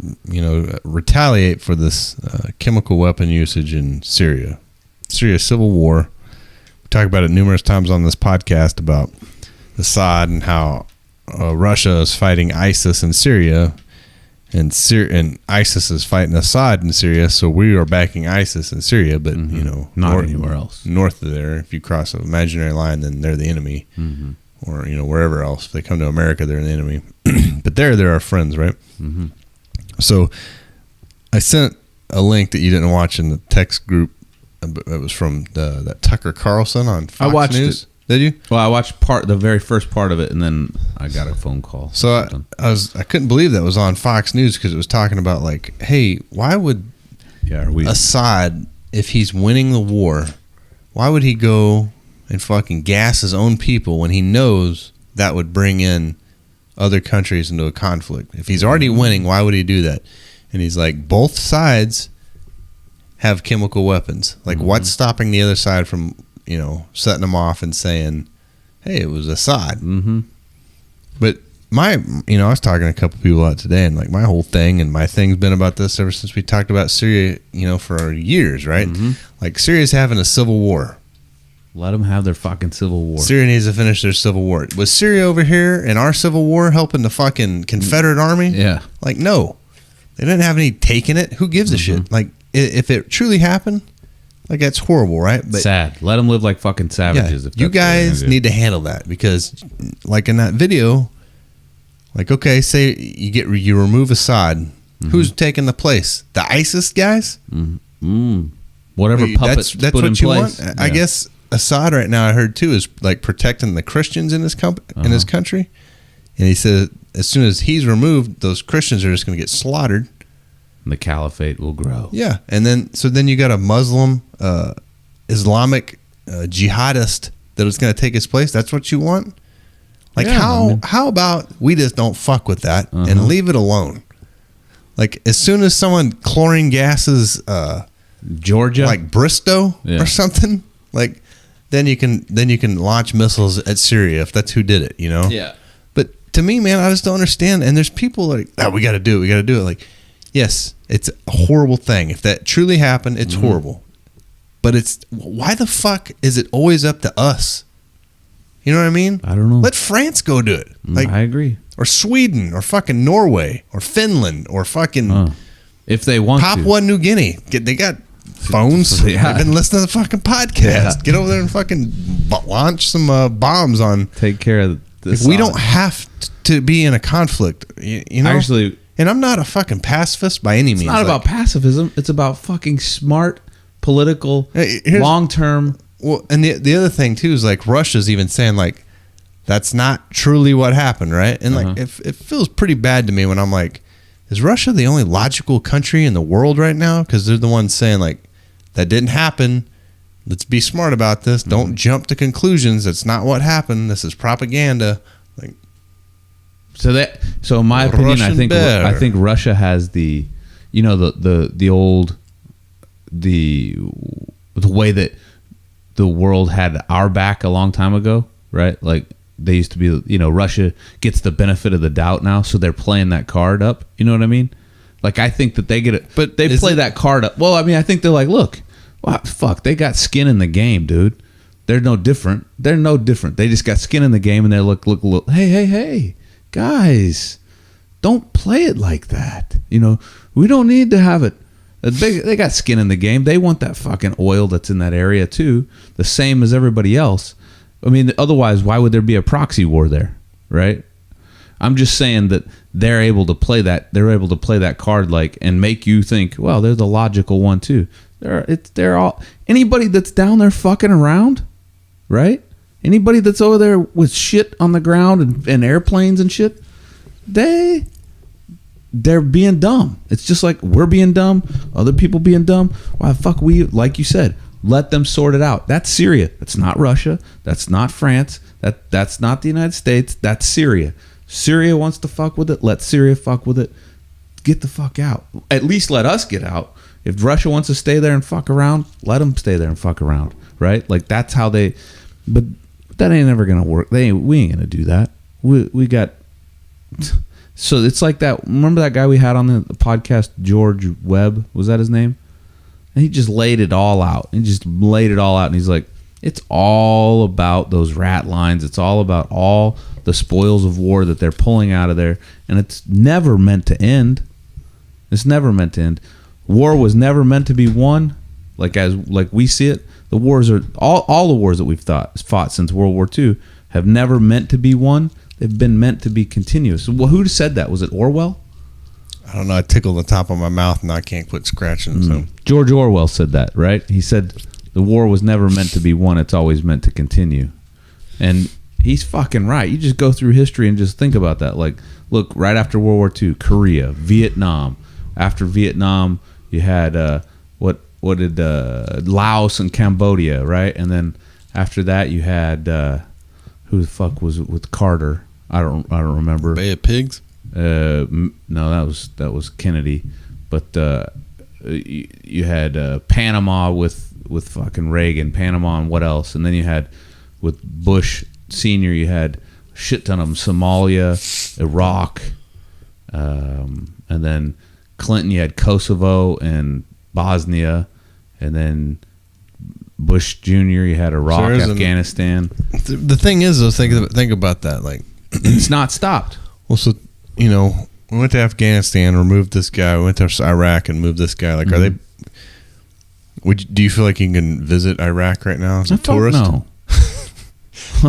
retaliate for this chemical weapon usage in Syria. Syria civil war. We talk about it numerous times on this podcast about Assad and how Russia is fighting ISIS in Syria, and ISIS is fighting Assad in Syria. So we are backing ISIS in Syria, but not anywhere else. North of there, if you cross an imaginary line, then they're the enemy. Or wherever else. If they come to America, they're the enemy. But they're our friends, right? So I sent a link that you didn't watch in the text group. It was from that Tucker Carlson on Fox I watched News. it. Did you? Well, I watched the very first part of it, and then I got a phone call. So I couldn't believe that was on Fox News because it was talking about like, hey, why would Assad, if he's winning the war, why would he go and fucking gas his own people when he knows that would bring in other countries into a conflict? If he's already winning, why would he do that? And he's like, both sides have chemical weapons. Like, what's stopping the other side from, setting them off and saying, hey, it was Assad? But I was talking to a couple people out today, and like my whole thing and my thing's been about this ever since we talked about Syria, for years, right? Like, Syria's having a civil war. Let them have their fucking civil war. Syria needs to finish their civil war. Was Syria over here in our civil war helping the fucking Confederate army? Yeah. Like, no. They didn't have any take in it. Who gives a shit? Like, if it truly happened, like, that's horrible, right? But sad. Let them live like fucking savages. yeah, If you that's what they're guys gonna do. need to handle that because, like in that video, like, okay, say you remove Assad. Who's taking the place? The ISIS guys? Whatever puppets That's put what in you place. want? I guess Assad right now, I heard too, is like protecting the Christians in his in his country. And he said as soon as he's removed, those Christians are just going to get slaughtered. And the caliphate will grow. Yeah, and then you got a Muslim, Islamic jihadist that is going to take his place. That's what you want. Like, Yeah, how about we just don't fuck with that and leave it alone? Like, as soon as someone chlorine gases Georgia, like Bristow Yeah. or something, like then you can launch missiles at Syria if that's who did it, Yeah. But to me, man, I just don't understand. And there's people like, we got to do it. Like, yes, it's a horrible thing. If that truly happened, it's horrible. But why the fuck is it always up to us? You know what I mean? I don't know. Let France go do it. Like, I agree. or Sweden, or fucking Norway, or Finland, or fucking If they want Papua New Guinea. They got phones. Yeah. They've been listening to the fucking podcast. Yeah. Get over there and fucking launch some bombs on. take care of this. We don't have to be in a conflict. You know? Actually, And I'm not a fucking pacifist by any means. it's not about pacifism. It's about fucking smart, political, Here's- long-term. Well, and the other thing too is like Russia's even saying like that's not truly what happened, right? And like it feels pretty bad to me when I'm like, is Russia the only logical country in the world right now? Because they're the ones saying like that didn't happen let's be smart about this. Don't jump to conclusions. That's not what happened. This is propaganda. Like, So in my opinion, I Russian think Russia has the way that the world had our back a long time ago, right? Like they used to be, Russia gets the benefit of the doubt now, so they're playing that card up. You know what I mean? Like I think that they get it, but they play that card up. Well, I mean, I think they're like, look, fuck, they got skin in the game, dude. They're no different. They just got skin in the game, and they're look. Hey, guys, don't play it like that. We don't need to have it. They got skin in the game. They want that fucking oil that's in that area too, the same as everybody else. I mean, otherwise, why would there be a proxy war there, right? I'm just saying that they're able to play that. They're able to play that card and make you think, well, they're the logical one too. They're all anybody that's down there fucking around, right? Anybody that's over there with shit on the ground and airplanes and shit, they're being dumb. It's just like we're being dumb, other people being dumb. Why fuck like you said, let them sort it out. That's Syria. That's not Russia. That's not France. That's not the United States. That's Syria. Syria wants to fuck with it. Let Syria fuck with it. Get the fuck out. At least let us get out. If Russia wants to stay there and fuck around, let them stay there and fuck around, right? Like that's how they. But that ain't never gonna work. We ain't gonna do that. We got. So it's like that. Remember that guy we had on the podcast, George Webb? Was that his name? And he just laid it all out. And he's like, it's all about those rat lines. It's all about all the spoils of war that they're pulling out of there. And it's never meant to end. It's never meant to end. War was never meant to be won. Like we see it, the wars are all the wars that we've fought since World War II have never meant to be won. They've been meant to be continuous. Well, who said that? Was it Orwell? I don't know. I tickled the top of my mouth and I can't quit scratching. So George Orwell said that, right? He said the war was never meant to be won. It's always meant to continue. And he's fucking right. You just go through history and just think about that. Like, look, right after World War II, Korea, Vietnam. After Vietnam, you had Laos and Cambodia, right? And then after that, you had who the fuck was it with Carter? I don't remember. Bay of Pigs. No, that was Kennedy, but you had Panama with fucking Reagan, Panama, and what else? And then you had with Bush Senior, you had a shit ton of them: Somalia, Iraq, and then Clinton, you had Kosovo and Bosnia, and then Bush Jr., you had Iraq, Afghanistan. The thing is, though, think about that. Like, it's not stopped. Well, so we went to Afghanistan, removed this guy. We went to Iraq and moved this guy. Like, are they? Do you feel like you can visit Iraq right now as a tourist? No.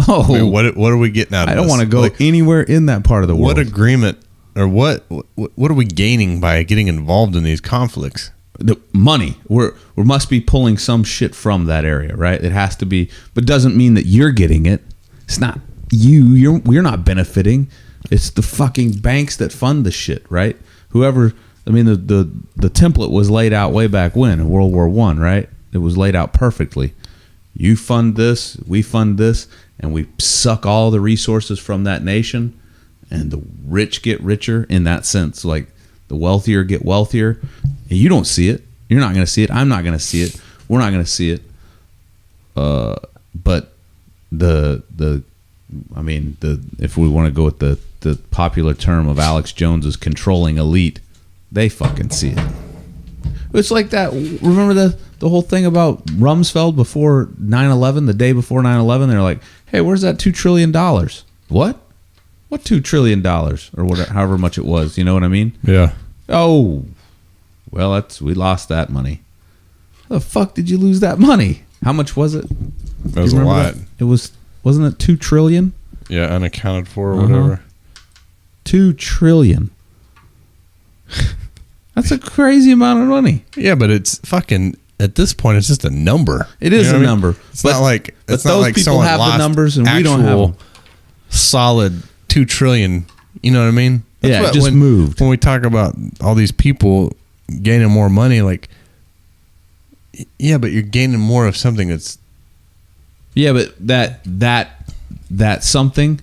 Oh, I mean, what are we getting out of this? I don't want to go anywhere in that part of the world. What agreement or what are we gaining by getting involved in these conflicts? The money. We must be pulling some shit from that area, right? It has to be, but doesn't mean that you're getting it. It's not you. We're not benefiting. It's the fucking banks that fund the shit, right? Whoever. I mean, the template was laid out way back when in World War I, right? It was laid out perfectly. You fund this, we fund this, and we suck all the resources from that nation, and the rich get richer in that sense. Like, the wealthier get wealthier. And you don't see it. You're not going to see it. I'm not going to see it. We're not going to see it. But if we want to go with the popular term of Alex Jones's controlling elite, they fucking see it. It's like that. Remember the whole thing about Rumsfeld before 9/11, the day before 9/11? They're like, hey, where's that $2 trillion? What? What $2 trillion? Or whatever, however much it was. You know what I mean? Yeah. Oh, well, we lost that money. How the fuck did you lose that money? How much was it? That was a lot. That? Wasn't it $2 trillion? Yeah, unaccounted for or whatever. $2 trillion. That's a crazy amount of money. Yeah, but it's fucking, at this point, it's just a number. It is a number. It's not like, but those people have the numbers and we don't have them. Solid $2 trillion. You know what I mean? That's it just moved. When we talk about all these people gaining more money, like, Yeah, but you're gaining more of something that's. Yeah, but that something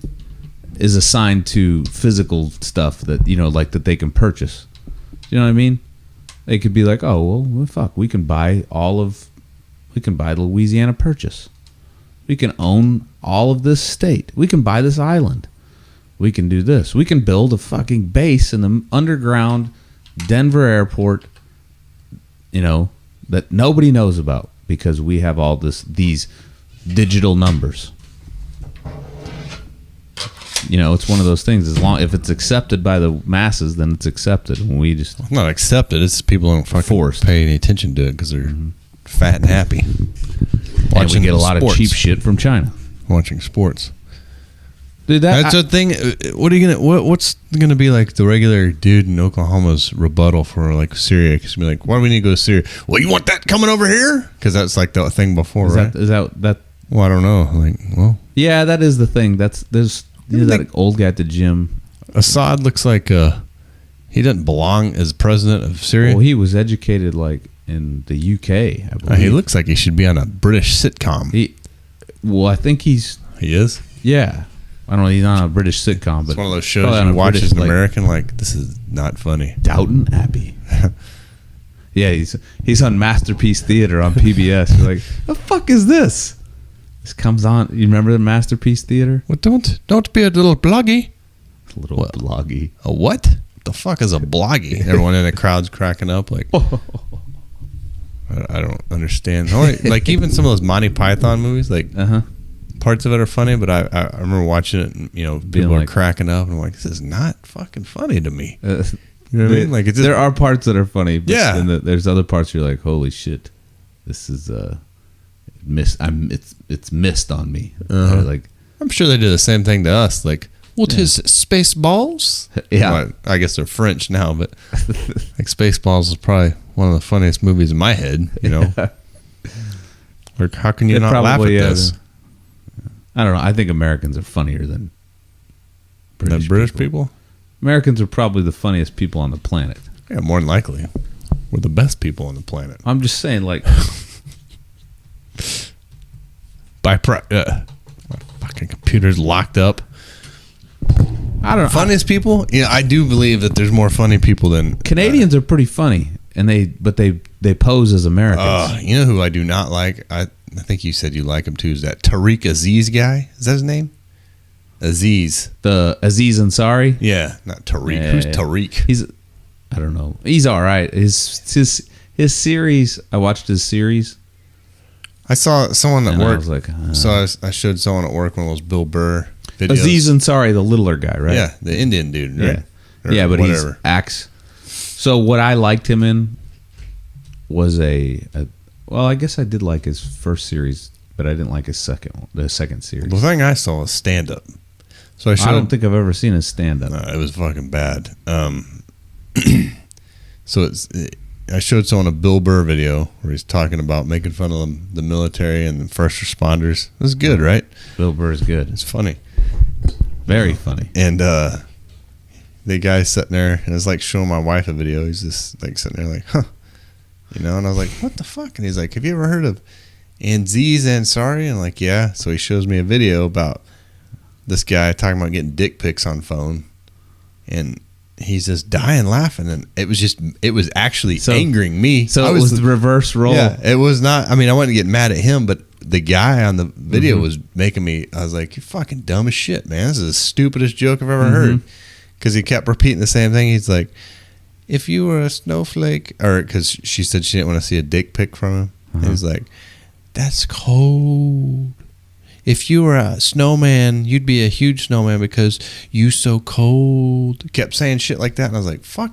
is assigned to physical stuff that like that they can purchase. You know what I mean? They could be like, oh well, fuck, we can buy the Louisiana Purchase. We can own all of this state. We can buy this island. We can do this. We can build a fucking base in the underground Denver airport. That nobody knows about because we have all these digital numbers. It's one of those things. If it's accepted by the masses, then it's accepted. When we just It's not accepted. It's people don't fucking Forced. pay any attention to it because they're fat and happy. and we get a lot sports. of cheap shit from China. Watching sports. Dude, That's the thing. What are you gonna? What's gonna be like the regular dude in Oklahoma's rebuttal for like Syria? Because be like, why do we need to go to Syria? Well, you want that coming over here? Because that's like the thing before, right? Is that? Well, I don't know. Like, well, Yeah, that is the thing. There's that old guy at the gym. Assad looks like he doesn't belong as president of Syria. Well, he was educated like in the UK. I believe. He looks like he should be on a British sitcom. I think he's. He is. Yeah, I don't know. He's on a British sitcom, but It's one of those shows probably on you a watch British, as an like, American. Like, this is not funny. Downton Abbey. Yeah, he's on Masterpiece Theater on PBS. You're like, the fuck is this? This comes on. You remember the Masterpiece Theater? Well, don't be a little bloggy. A little bloggy. A what? The fuck is a bloggy? Everyone in the crowd's cracking up. Like, I don't understand. Like even some of those Monty Python movies, like parts of it are funny, but I remember watching it and people are like, cracking up and I'm like, this is not fucking funny to me. You know what I mean? Like it's just, there are parts that are funny, but Yeah. then there's other parts you're like, holy shit, this is it's missed on me. Like, I'm sure they do the same thing to us. Like, what is Spaceballs? Yeah. Well, I guess they're French now, but like Spaceballs is probably one of the funniest movies in my head. Like, how can you not laugh at this? I don't know. I think Americans are funnier than British people? Americans are probably the funniest people on the planet. Yeah, more than likely. We're the best people on the planet. I'm just saying, like, My fucking computer's locked up. I don't know. Funniest people? Yeah, I do believe that there's more funny people than Canadians are pretty funny, and they pose as Americans. you know who I do not like? I think you said you like him too. Is that Tariq Aziz guy? Is that his name? Aziz. The Aziz Ansari. Yeah, not Tariq. Yeah, Who's yeah. Tariq? I don't know. He's all right. His series. I watched his series. I saw someone at And I work. was like, so I showed someone at work one of those Bill Burr videos. Aziz Ansari, the littler guy, right? Yeah, the Indian dude, right? Yeah, Or yeah, but whatever. he's acts. So what I liked him in was well, I guess I did like his first series, but I didn't like his the second series. The thing I saw was stand up. So I I don't think I've ever seen his stand up. No, it was fucking bad. So I showed someone a Bill Burr video where he's talking about making fun of the military and the first responders. It was good, right? Bill Burr is good. It's funny. Very funny. And the guy's sitting there and it's like showing my wife a video. He's just like sitting there like, huh. And I was like, what the fuck? And he's like, have you ever heard of Aziz Ansari? And I'm like, yeah. So he shows me a video about this guy talking about getting dick pics on phone. And he's just dying laughing. And it was actually angering me. So it was the reverse role. Yeah, it was not. I mean, I wasn't getting mad at him, but the guy on the video was making me. I was like, "You're fucking dumb as shit, man. This is the stupidest joke I've ever heard." Because he kept repeating the same thing. He's like, "If you were a snowflake," or because she said she didn't want to see a dick pic from him. And he's like, "That's cold. If you were a snowman, you'd be a huge snowman because you so cold." Kept saying shit like that, and I was like, "Fuck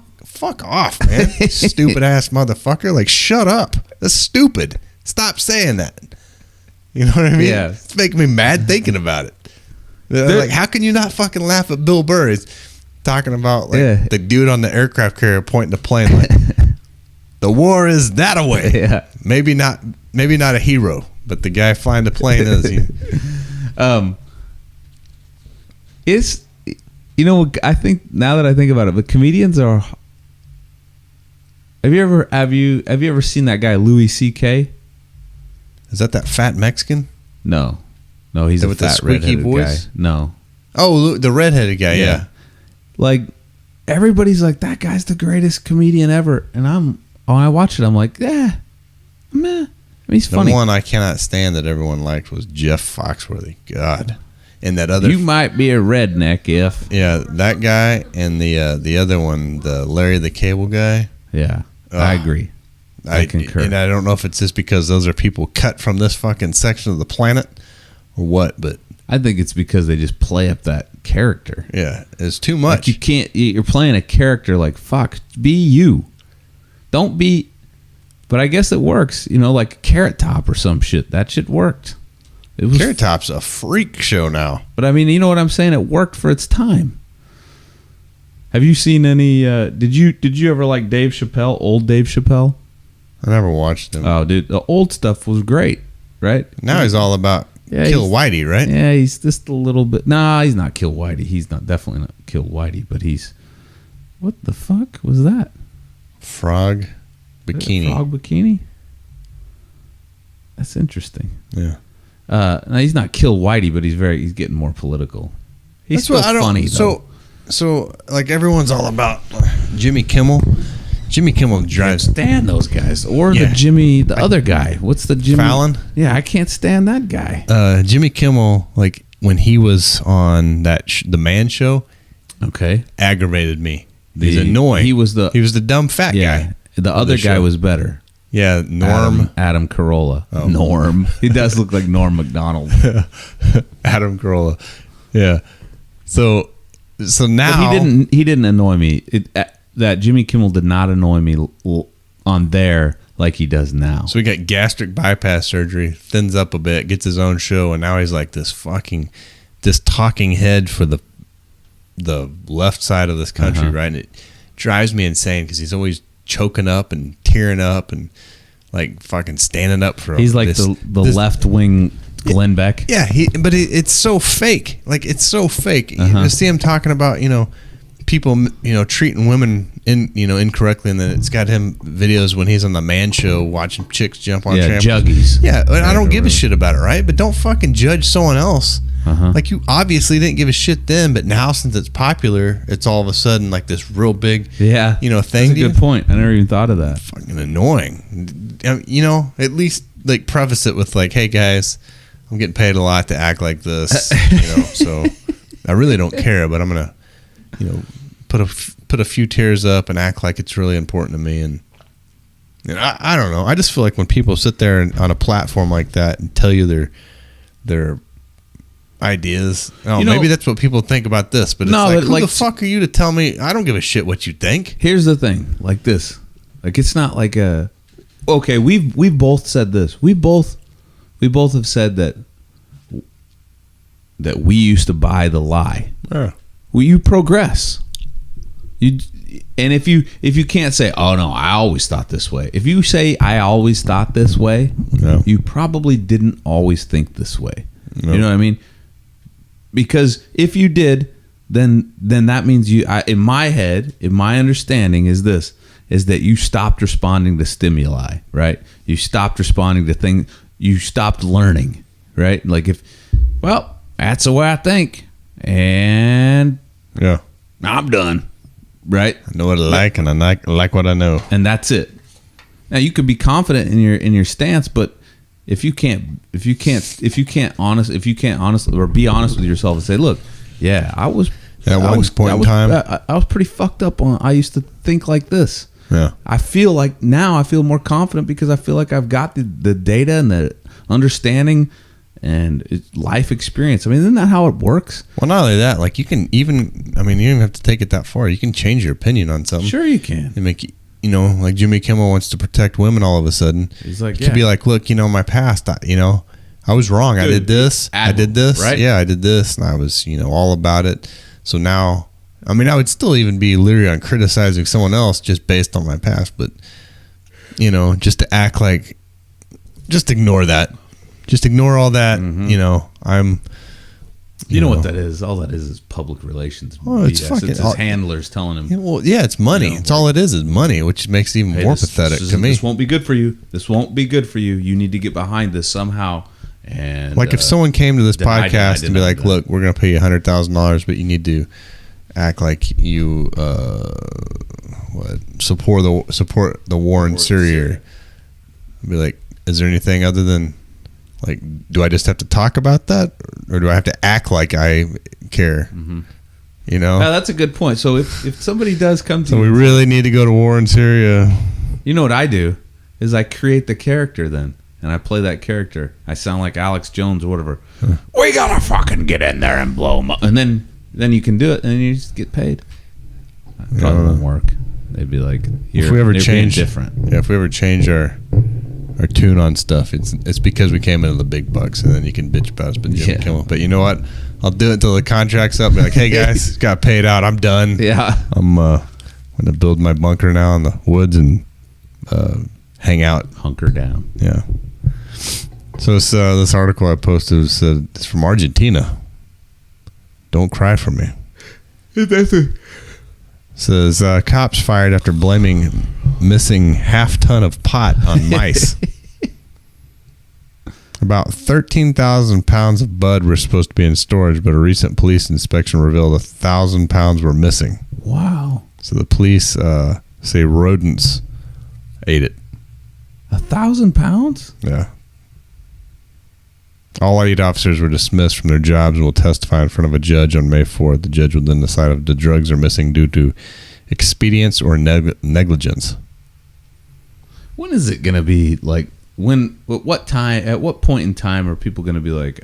off, man! Stupid ass motherfucker! Like, shut up! That's stupid. Stop saying that." You know what I mean? Yeah. It's making me mad thinking about it. Like, how can you not fucking laugh at Bill Burr? He's talking about like the dude on the aircraft carrier pointing the plane like, the war is that away. Yeah. Maybe not a hero, but the guy flying the plane is. I think now that I think about it, the comedians are Have you ever seen that guy Louis C.K.? Is that fat Mexican? No, he's a with the fat squeaky redheaded voice? guy. No, Oh, the redheaded guy. Yeah. like everybody's like that guy's the greatest comedian ever, and when I watch it, I'm like, yeah, meh. He's The funny. one I cannot stand that everyone liked was Jeff Foxworthy. God, and that other. You might be a redneck if. Yeah, that guy and the other one, the Larry the Cable Guy. Yeah, I agree. I concur. And I don't know if it's just because those are people cut from this fucking section of the planet or what, but I think it's because they just play up that character. yeah, it's too Like much. you can't. You're playing a character like fuck. Be you. Don't be. But I guess it works. You know, like Carrot Top or some shit. That shit worked. It was. Carrot Top's a freak show now. But I mean, you know what I'm saying? It worked for its time. Have you seen any? Did you ever like Dave Chappelle? Old Dave Chappelle? I never watched him. Oh, dude, the old stuff was great, right? Now he's all about Kill he's- Whitey, right? Yeah, he's just a little bit. Nah, he's not Kill Whitey. He's not definitely not Kill Whitey. But he's. What the fuck was that? Frog bikini. Frog bikini. That's interesting. Yeah. No, he's not Kill Whitey, but he's getting more political. He's still funny though. So like everyone's all about Jimmy Kimmel. Jimmy Kimmel drives. Stand those guys or Yeah. the other guy. What's the Jimmy Fallon? Yeah, I can't stand that guy. Jimmy Kimmel, like when he was on that the Man Show, Okay, aggravated me. He's annoying. He was the dumb fat guy. The other the guy show. was better. Yeah, Norm. Adam Carolla. Oh. Norm. He does look like Norm Macdonald. Adam Carolla. Yeah. So now But he didn't annoy me. That Jimmy Kimmel did not annoy me on there like he does now. So he got gastric bypass surgery, thins up a bit, gets his own show, and now he's like this talking head for the left side of this country, right? And it drives me insane because he's always choking up and tearing up and like fucking standing up for. He's like the left wing Glenn Beck. Yeah, but it's so fake. Like it's so fake. You see him talking about people treating women incorrectly, and then it's got him videos when he's on the Man Show watching chicks jump on trampolines. Juggies. Yeah, and I don't give a shit about it, right? But don't fucking judge someone else. Like you obviously didn't give a shit then, but now since it's popular, it's all of a sudden like this real big thing. That's a good point. I never even thought of that. Fucking annoying. At least like preface it with like, hey guys, I'm getting paid a lot to act like this, so I really don't care, but I'm gonna put a few tears up and act like it's really important to me. And I don't know. I just feel like when people sit there on a platform like that and tell you their ideas, maybe that's what people think about this. But it's who the fuck are you to tell me? I don't give a shit what you think. Here's the thing, like this, like it's not like a. Okay, we've both said this. We both have said that we used to buy the lie. Yeah. Well, you progress. And if you can't say, oh no, I always thought this way. If you say I always thought this way, you probably didn't always think this way. You know what I mean? Because if you did, then that means in my head, in my understanding is that you stopped responding to stimuli, right? You stopped responding to things. You stopped learning, right? Like that's the way I think, and I'm done. Right, I know what I like, and I like what I know, and that's it. Now you could be confident in your stance, but if you can't honestly or be honest with yourself and say, look, I was at one point in time, I was pretty fucked up on. I used to think like this. Yeah, I feel like now I feel more confident because I feel like I've got the data and the understanding and life experience. I mean, isn't that how it works? Well, not only that, like you can even, you don't even have to take it that far. You can change your opinion on something. Sure you can. And make, like Jimmy Kimmel wants to protect women all of a sudden. He's like, you could be like, look, my past, I was wrong. Good. I did this. I did this. Right? Yeah, I did this. And I was, all about it. So now, I would still even be leery on criticizing someone else just based on my past. But, just to act like, just ignore that. Just ignore all that. I'm You know what that is? All that is public relations. Oh, it's BS. fucking- It's his handlers telling him. Yeah, well, yeah, it's money. You know, it's all it is money, which makes it even "Hey, more this- pathetic this to me. This won't be good for you. This won't be good for you. You need to get behind this somehow. And Like if someone came to this deny, podcast and be deny, like, deny. "Look, we're going to pay you $100,000, but you need to act like you support the war in Syria." I'd be like, "Is there anything other than like, do I just have to talk about that, or do I have to act like I care?" You know. Now, that's a good point. So if somebody does come to So we you, really need to go to war in Syria. you know what I do is I create the character then, and I play that character. I sound like Alex Jones or whatever. We gotta fucking get in there and blow them up, and then you can do it, and then you just get paid. Probably won't work. They'd be like, If we ever you're being change different. yeah, if we ever change our tune on stuff, it's because we came into the big bucks, and then you can bitch about us. But Jimmy Yeah. Kimmel. But you know what? I'll do it until the contract's up. Be like, hey guys, got paid out. I'm done. Yeah. I'm gonna build my bunker now in the woods and hang out. Hunker down. Yeah. So this article I posted said it's from Argentina. Don't cry for me. Says cops fired after blaming missing half-ton of pot on mice. About 13,000 pounds of bud were supposed to be in storage, but a recent police inspection revealed 1,000 pounds were missing. Wow. So the police say rodents ate it. 1,000 pounds? Yeah. All 8 officers were dismissed from their jobs and will testify in front of a judge on May 4th. The judge will then decide if the drugs are missing due to expedience or negligence. When is it gonna be like? When? At what point in time are people gonna be like,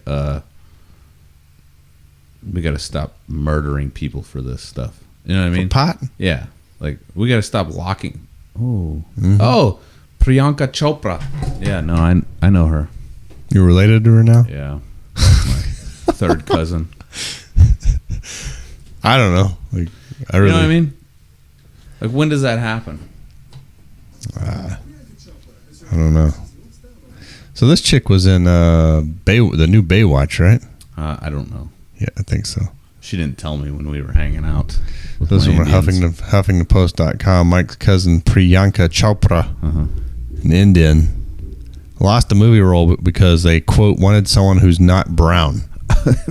we got to stop murdering people for this stuff? You know what I mean? Pot? Yeah. Like we got to stop locking. Oh. Mm-hmm. Oh, Priyanka Chopra. Yeah. No, I know her. You related to her now? Yeah. That's my third cousin. I don't know. Like, I You really. know what I mean? Like when does that happen? I don't know. So this chick was in the new Baywatch, right? I don't know. Yeah, I think so. She didn't tell me when we were hanging out. with Those my were Indians. HuffingtonPost.com. Mike's cousin Priyanka Chopra, an Indian, lost a movie role because they, quote, wanted someone who's not brown.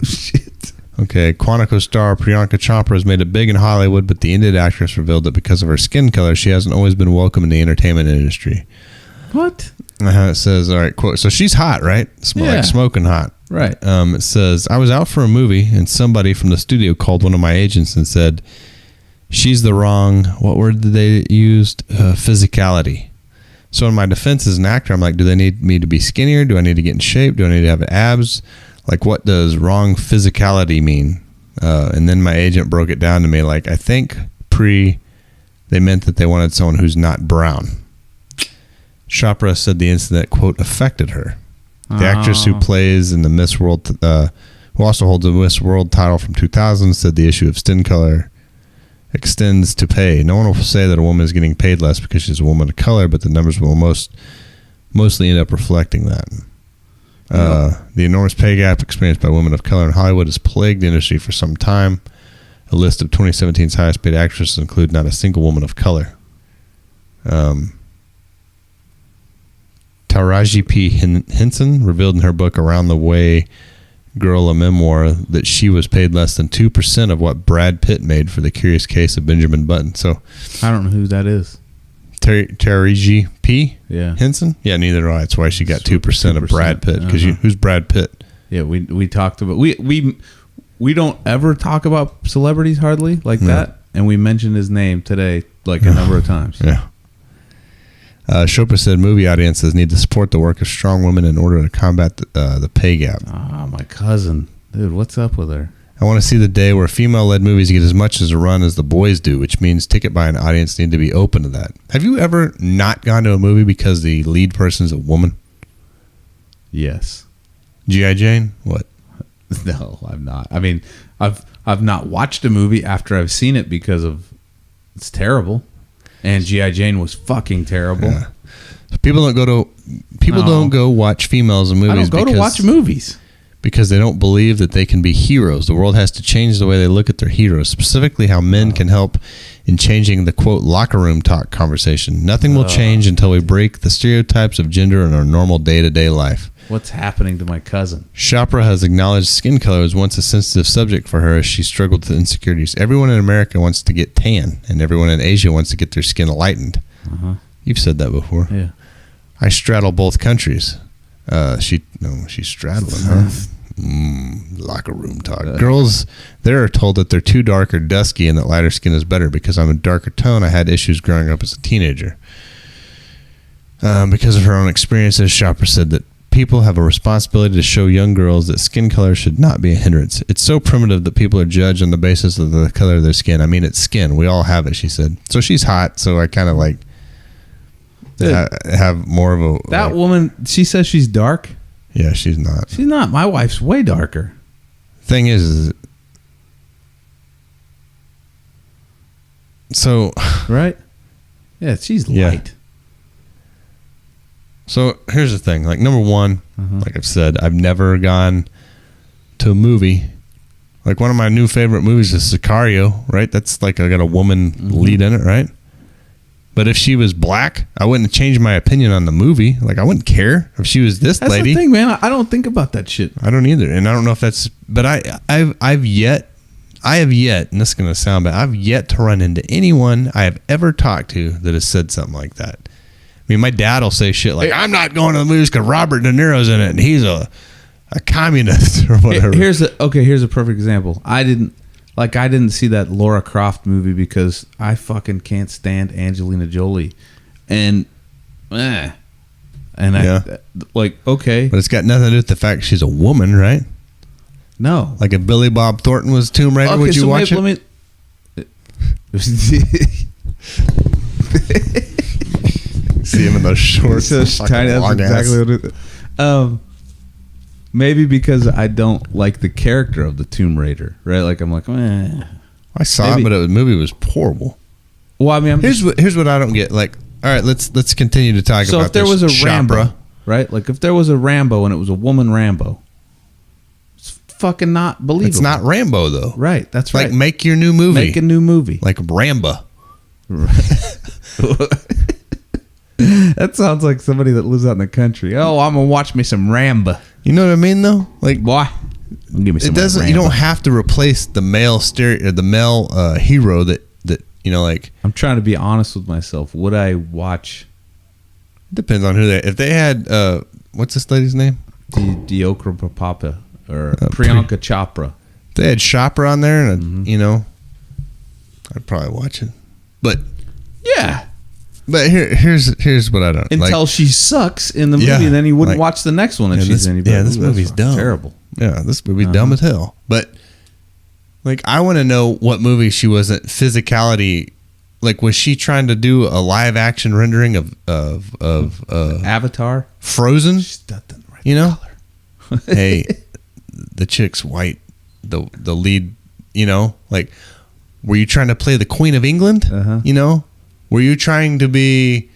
Shit. Okay, Quantico star Priyanka Chopra has made it big in Hollywood, but the Indian actress revealed that because of her skin color, she hasn't always been welcome in the entertainment industry. What? It says, all right, quote, so she's hot, right? Yeah. Like smoking hot. Right. It says, I was out for a movie, and somebody from the studio called one of my agents and said, she's the wrong, what word did they use? Physicality. So in my defense as an actor, I'm like, do they need me to be skinnier? Do I need to get in shape? Do I need to have abs? Like, what does wrong physicality mean? And then my agent broke it down to me, like, I think they meant that they wanted someone who's not brown. Chopra said the incident, quote, affected her. The actress who plays in the Miss World, who also holds the Miss World title from 2000, said the issue of skin color extends to pay. No one will say that a woman is getting paid less because she's a woman of color, but the numbers will mostly end up reflecting that. The enormous pay gap experienced by women of color in Hollywood has plagued the industry for some time. A list of 2017's highest paid actresses include not a single woman of color. Taraji P. Henson revealed in her book Around the Way Girl, a memoir, that she was paid less than 2% of what Brad Pitt made for The Curious Case of Benjamin Button. So, I don't know who that is. Taraji P. Yeah. Henson? Yeah, neither do I. That's why she got 2% of Brad Pitt. Because who's Brad Pitt? Yeah, we talked about we don't ever talk about celebrities hardly like that, and we mentioned his name today like a number of times. Yeah. Chopra said movie audiences need to support the work of strong women in order to combat the pay gap. Ah, my cousin, dude, what's up with her? I want to see the day where female-led movies get as much as a run as the boys do, which means ticket-buying audience need to be open to that. Have you ever not gone to a movie because the lead person is a woman? Yes. G.I. Jane? What? No, I'm not. I mean, I've not watched a movie after I've seen it because of it's terrible, and G.I. Jane was fucking terrible. Yeah. People don't go watch females in movies. I don't go to watch movies because they don't believe that they can be heroes. The world has to change the way they look at their heroes, specifically how men can help in changing the, quote, locker room talk conversation. Nothing will change until we break the stereotypes of gender in our normal day-to-day life. What's happening to my cousin? Chopra has acknowledged skin color was once a sensitive subject for her as she struggled with insecurities. Everyone in America wants to get tan, and everyone in Asia wants to get their skin lightened. You've said that before. Yeah. I straddle both countries. She's straddling, huh? Locker room talk. Girls, they're told that they're too dark or dusky and that lighter skin is better. Because I'm a darker tone, I had issues growing up as a teenager. Because of her own experiences, Chopra said that people have a responsibility to show young girls that skin color should not be a hindrance. It's so primitive that people are judged on the basis of the color of their skin. I mean, it's skin. We all have it, she said. So she's hot, so I kind of like have more of a... That woman, she says she's dark. Yeah, she's not. She's not. My wife's way darker. Thing is so... Right? Yeah, she's light. So here's the thing. Like, number one, like I've said, I've never gone to a movie. Like, one of my new favorite movies is Sicario, right? That's like, I got a woman lead in it, right? But if she was black, I wouldn't change my opinion on the movie. Like, I wouldn't care if she was this lady. That's the thing, man. I don't think about that shit. I don't either. And I don't know if that's... But I have yet, and this is going to sound bad, I've yet to run into anyone I have ever talked to that has said something like that. I mean, my dad will say shit like, I'm not going to the movies because Robert De Niro's in it, and he's a communist or whatever. Here's a perfect example. I didn't see that Laura Croft movie because I fucking can't stand Angelina Jolie. And okay. But it's got nothing to do with the fact she's a woman, right? No. Like if Billy Bob Thornton was Tomb Raider, would you watch it? See him in those shorts. Tiny, that's exactly what it is. Maybe because I don't like the character of the Tomb Raider, right? Like I'm like, I saw it, but the movie was horrible. Well, I mean, here's what I don't get. Like, all right, let's continue to talk about. So if there was a Chopra. Rambo, right? Like if there was a Rambo and it was a woman Rambo, it's fucking not believable. It's not Rambo though, right? That's right. Like make your new movie. Make a new movie, like Rambo. That sounds like somebody that lives out in the country. Oh, I'm gonna watch me some Rambo. You know what I mean, though? Like, boy, give me some. It doesn't. Rambo. You don't have to replace the male hero that you know. Like, I'm trying to be honest with myself. Would I watch? Depends on who they. If they had, what's this lady's name? Diokra Papa or Priyanka Chopra. If they had Chopra on there, and you know, I'd probably watch it. But yeah. But here's what I don't until like. She sucks in the movie, then you wouldn't watch the next one if she's any better. Yeah, this movie's dumb. Terrible. Yeah, this movie's dumb as hell. But like, I want to know what movie she wasn't physicality. Like, was she trying to do a live action rendering of Avatar? Frozen? She's got the right color. Hey, the chick's white. The lead. You know, like, were you trying to play the Queen of England? You know. Were you trying to be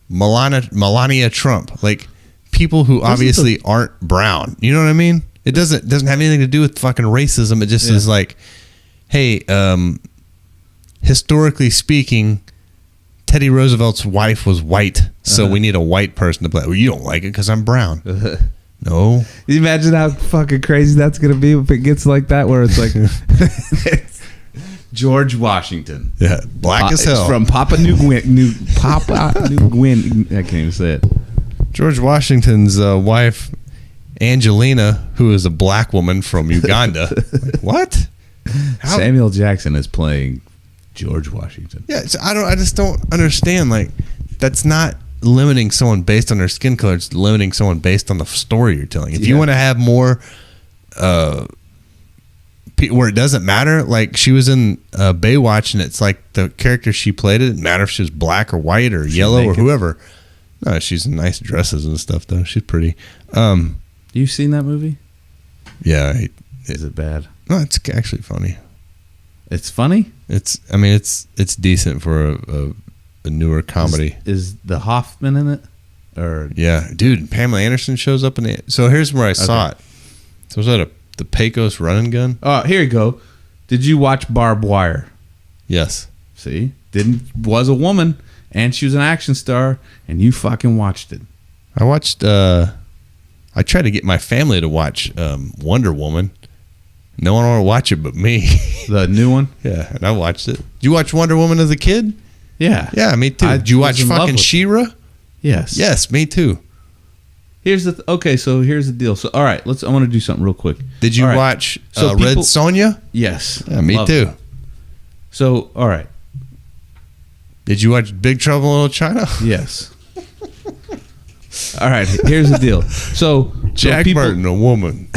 Melania Trump? Like, people who obviously aren't brown. You know what I mean? It doesn't have anything to do with fucking racism. It just is like, hey, historically speaking, Teddy Roosevelt's wife was white, so we need a white person to play. Well, you don't like it because I'm brown. No. You imagine how fucking crazy that's going to be if it gets like that, where it's like... George Washington. Yeah, black as hell. From Papua New Guinea. I can't even say it. George Washington's wife, Angelina, who is a black woman from Uganda. Like, what? How? Samuel Jackson is playing George Washington. Yeah, so I just don't understand. Like, that's not limiting someone based on their skin color. It's limiting someone based on the story you're telling. If you want to have more... where it doesn't matter, like she was in Baywatch, and it's like the character she played, it didn't matter if she was black or white or yellow or whoever. No, she's in nice dresses and stuff though. She's pretty. You seen that movie? Yeah. Is it bad? No, it's actually funny. It's funny? I mean, it's decent for a newer comedy. Is the Hoffman in it? Or yeah, dude, Pamela Anderson shows up in it. So here's where I saw it. So was that the Pecos running gun? Here you go. Did you watch Barbed Wire? Yes. See? Was a woman, and she was an action star, and you fucking watched it. I watched, I tried to get my family to watch Wonder Woman. No one wanted to watch it but me. The new one? Yeah, and I watched it. Did you watch Wonder Woman as a kid? Yeah. Yeah, me too. I Did you was watch in love fucking with it. She-Ra? Yes. Yes, me too. Here's the deal. So all right, I want to do something real quick. Did you All right. watch So Red people- Sonja? Yes. Yeah, me Love too. it. So, all right. Did you watch Big Trouble in Little China? Yes. All right, here's the deal. So Jack people, Burton, a woman.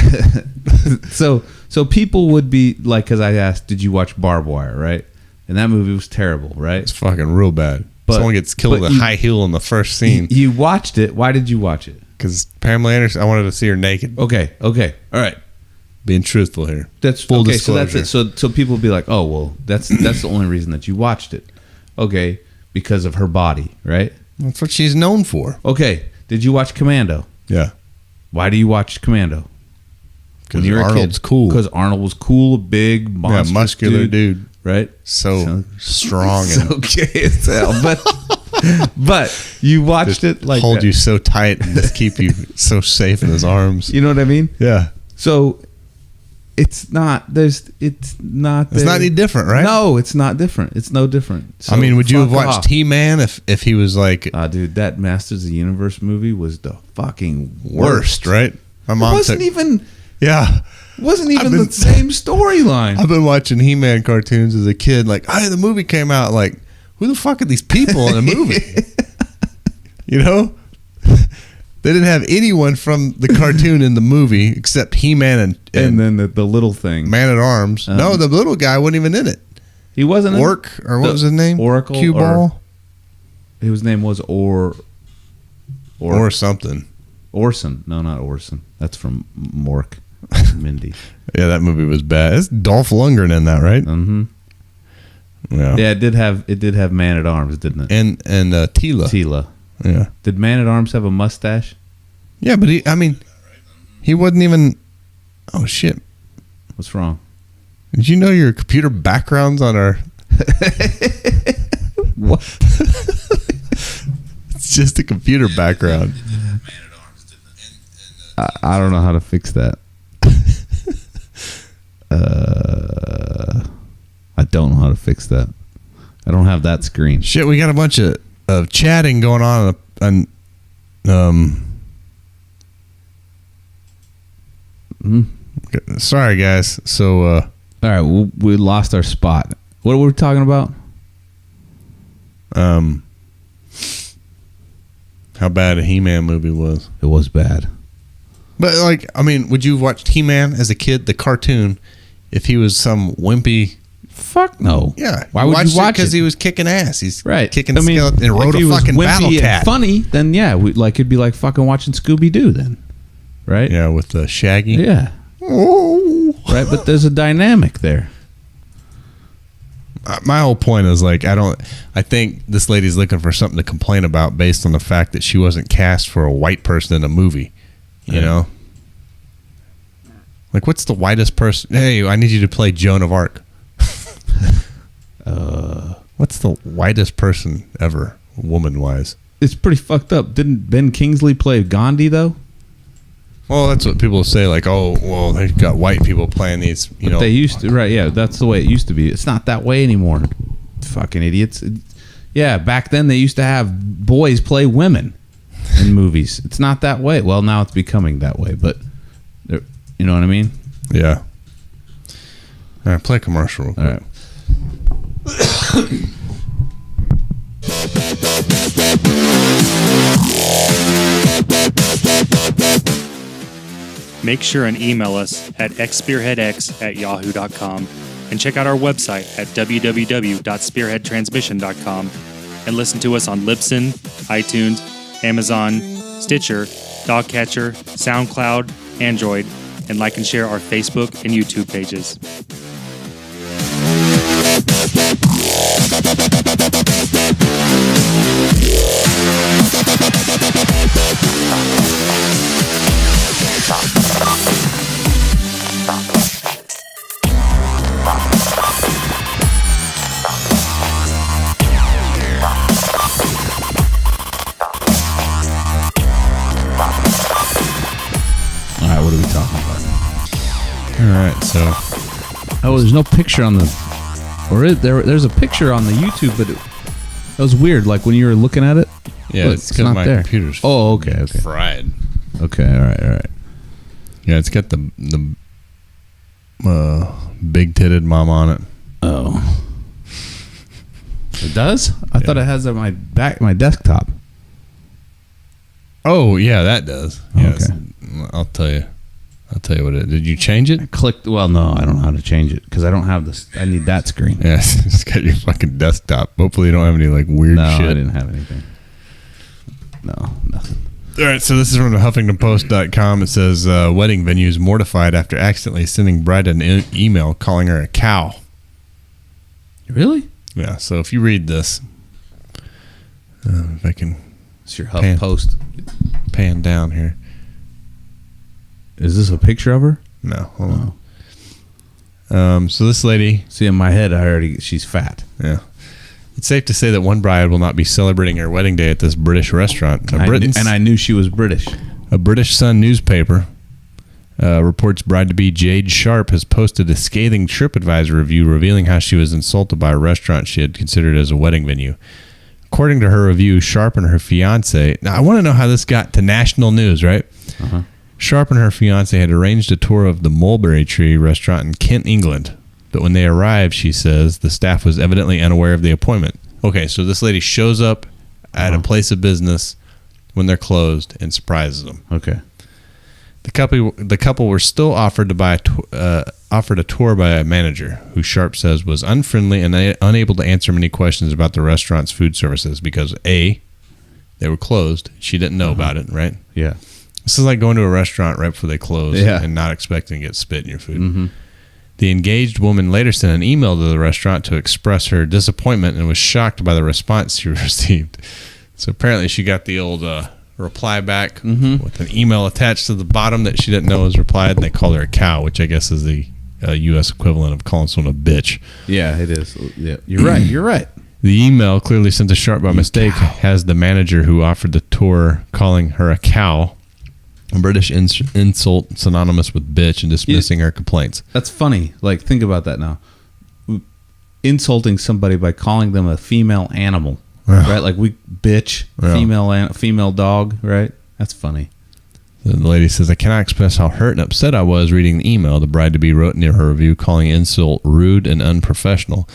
So people would be like, because I asked, did you watch Barbed Wire, right? And that movie was terrible, right? It's fucking real bad. But- Someone gets killed but with a you- high heel in the first scene. You watched it. Why did you watch it? Because Pamela Anderson, I wanted to see her naked. Okay. All right. Being truthful here. That's Full okay. disclosure. So that's it. So people would be like, oh well, that's the only reason that you watched it. Okay, because of her body, right? That's what she's known for. Okay. Did you watch Commando? Yeah. Why do you watch Commando? Because Arnold's cool. Because Arnold was cool, big, monstrous muscular dude. right? So strong So and gay as hell. But you watched it like hold that. you so tight and just keep you so safe in his arms. You know what I mean? Yeah. So it's not any different, right? No, it's not different. It's no different. So I mean, would you have fuck watched off. He-Man if he was like Dude, that Masters of the Universe movie was the fucking worst, right? My It mom wasn't took, even yeah. the same storyline. I've been watching He-Man cartoons as a kid. Like, the movie came out. Like, who the fuck are these people in the movie? You know, they didn't have anyone from the cartoon in the movie except He-Man And then the little thing. Man at Arms. No, the little guy wasn't even in it. He wasn't in Orc, or what was his name? Oracle Cue Ball His name was or something. Orson. No, not Orson. That's from Mork. Mindy. Yeah, that movie was bad. It's Dolph Lundgren in that, right? Mm-hmm. Yeah. Yeah, it did have Man at Arms, didn't it? And Tila. Tila. Yeah. Did Man at Arms have a mustache? Yeah, but he wasn't even. Oh shit! What's wrong? Did you know your computer backgrounds on our? What? It's just a computer background. I don't know how to fix that. I don't know how to fix that. I don't have that screen. Shit, we got a bunch of chatting going on. Sorry, guys. So, All right, we lost our spot. What were we talking about? how bad a He-Man movie was. It was bad. But like, I mean, would you have watched He-Man as a kid, the cartoon, if he was some wimpy? Fuck no. Yeah. Why would you watch Because it? he was kicking ass. He's Right. kicking skeleton and rode if he a was fucking wimpy battle and cat. funny, then yeah, it'd be like fucking watching Scooby-Doo then. Right? Yeah, with the Shaggy. Yeah. Oh. Right, but there's a dynamic there. My whole point is like, I think this lady's looking for something to complain about based on the fact that she wasn't cast for a white person in a movie. You know? Like, what's the whitest person? Hey, I need you to play Joan of Arc. What's the whitest person ever, woman-wise? It's pretty fucked up. Didn't Ben Kingsley play Gandhi though? Well, that's what people say. Like, oh, well, they've got white people playing these. You know, They used to, right? Yeah, that's the way it used to be. It's not that way anymore. Fucking idiots. Yeah, back then they used to have boys play women in movies. It's not that way. Well, now it's becoming that way, but you know what I mean? Yeah. All right, play a commercial real quick. All right. Make sure and email us at xspearheadx@yahoo.com and check out our website at www.spearheadtransmission.com and listen to us on Libsyn, iTunes, Amazon, Stitcher, Dogcatcher, SoundCloud, Android, and like and share our Facebook and YouTube pages. So Oh, there's no picture on the, there's a picture on the YouTube, but it was weird. Like when you were looking at it, yeah, look, it's because my computer's Oh, okay. fried. Okay, all right. Yeah, it's got the big titted mom on it. Oh, it does? I thought it has it on my desktop. Oh yeah, that does. Yes. Okay. I'll tell you what it. Did you change it? I clicked. Well, no, I don't know how to change it because I don't have this. I need that screen. Yeah, it's got your fucking desktop. Hopefully, you don't have any like weird No, shit. I didn't have anything. No, nothing. All right, so this is from the HuffingtonPost.com. It says wedding venues mortified after accidentally sending bride an email calling her a cow. Really? Yeah. So if you read this, if I can It's your HuffPost. pan down here. Is this a picture of her? No, hold on. So this lady, See, in my head, she's fat. yeah. It's safe to say that one bride will not be celebrating her wedding day at this British restaurant. I knew she was British. A British Sun newspaper reports bride-to-be Jade Sharp has posted a scathing TripAdvisor review revealing how she was insulted by a restaurant she had considered as a wedding venue. According to her review, Sharp and her fiance... Now, I want to know how this got to national news, right? Uh-huh. Sharp and her fiance had arranged a tour of the Mulberry Tree restaurant in Kent, England. But when they arrived, she says, the staff was evidently unaware of the appointment. Okay, so this lady shows up at a place of business when they're closed and surprises them. Okay. The couple were still offered a tour by a manager who Sharp says was unfriendly and unable to answer many questions about the restaurant's food services because A, they were closed. She didn't know about it, right? Yeah. This is like going to a restaurant right before they close Yeah. and not expecting to get spit in your food. Mm-hmm. The engaged woman later sent an email to the restaurant to express her disappointment and was shocked by the response she received. So apparently she got the old reply back with an email attached to the bottom that she didn't know was replied, and they called her a cow, which I guess is the U.S. equivalent of calling someone a bitch. Yeah, it is. Yeah, you're right. You're right. The email, clearly sent to Sharp by mistake, has the manager who offered the tour calling her a cow, a British insult synonymous with bitch, and dismissing her complaints. That's funny. Like, think about that now. Insulting somebody by calling them a female animal, right? Like bitch, female dog, right? That's funny. The lady says, I cannot express how hurt and upset I was reading the email the bride-to-be wrote near her review, calling insult rude and unprofessional.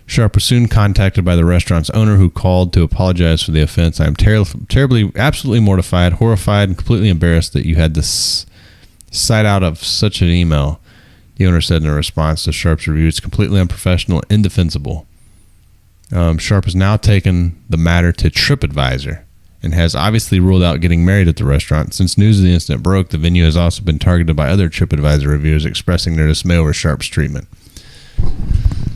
Sharp was soon contacted by the restaurant's owner, who called to apologize for the offense. I am terribly, absolutely mortified, horrified, and completely embarrassed that you had this sight out of such an email. The owner said in a response to Sharp's review, it's completely unprofessional, indefensible. Sharp has now taken the matter to TripAdvisor and has obviously ruled out getting married at the restaurant. Since news of the incident broke, the venue has also been targeted by other TripAdvisor reviewers expressing their dismay over Sharp's treatment.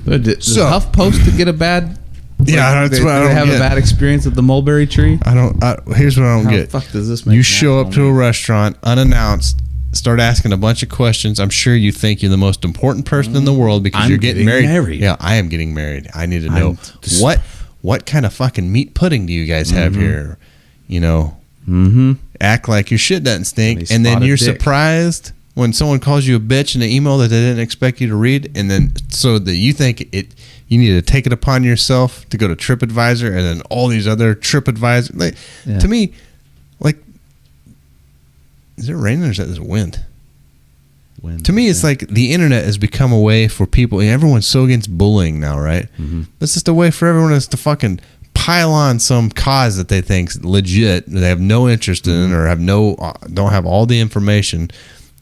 Does HuffPost to get a bad? Yeah, that's what I don't have get. a bad experience at the Mulberry Tree. Here's what I don't How get. the fuck does this make You show up to a national restaurant unannounced, start asking a bunch of questions. I'm sure you think you're the most important person in the world because I'm you're getting getting married. married. Yeah, I am getting married. I need to know just- what kind of fucking meat pudding do you guys have here? You know, Mm-hmm. act like your shit doesn't stink, And they and then spot a you're dick. surprised when someone calls you a bitch in an email that they didn't expect you to read, and then so that you think you need to take it upon yourself to go to TripAdvisor and then all these other TripAdvisor. Yeah. To me, like, is it raining or is that this wind? To me, it's like the internet has become a way for people. And everyone's so against bullying now, right? Mm-hmm. It's just a way for everyone else to fucking pile on some cause that they think's legit, that they have no interest in, or don't have all the information,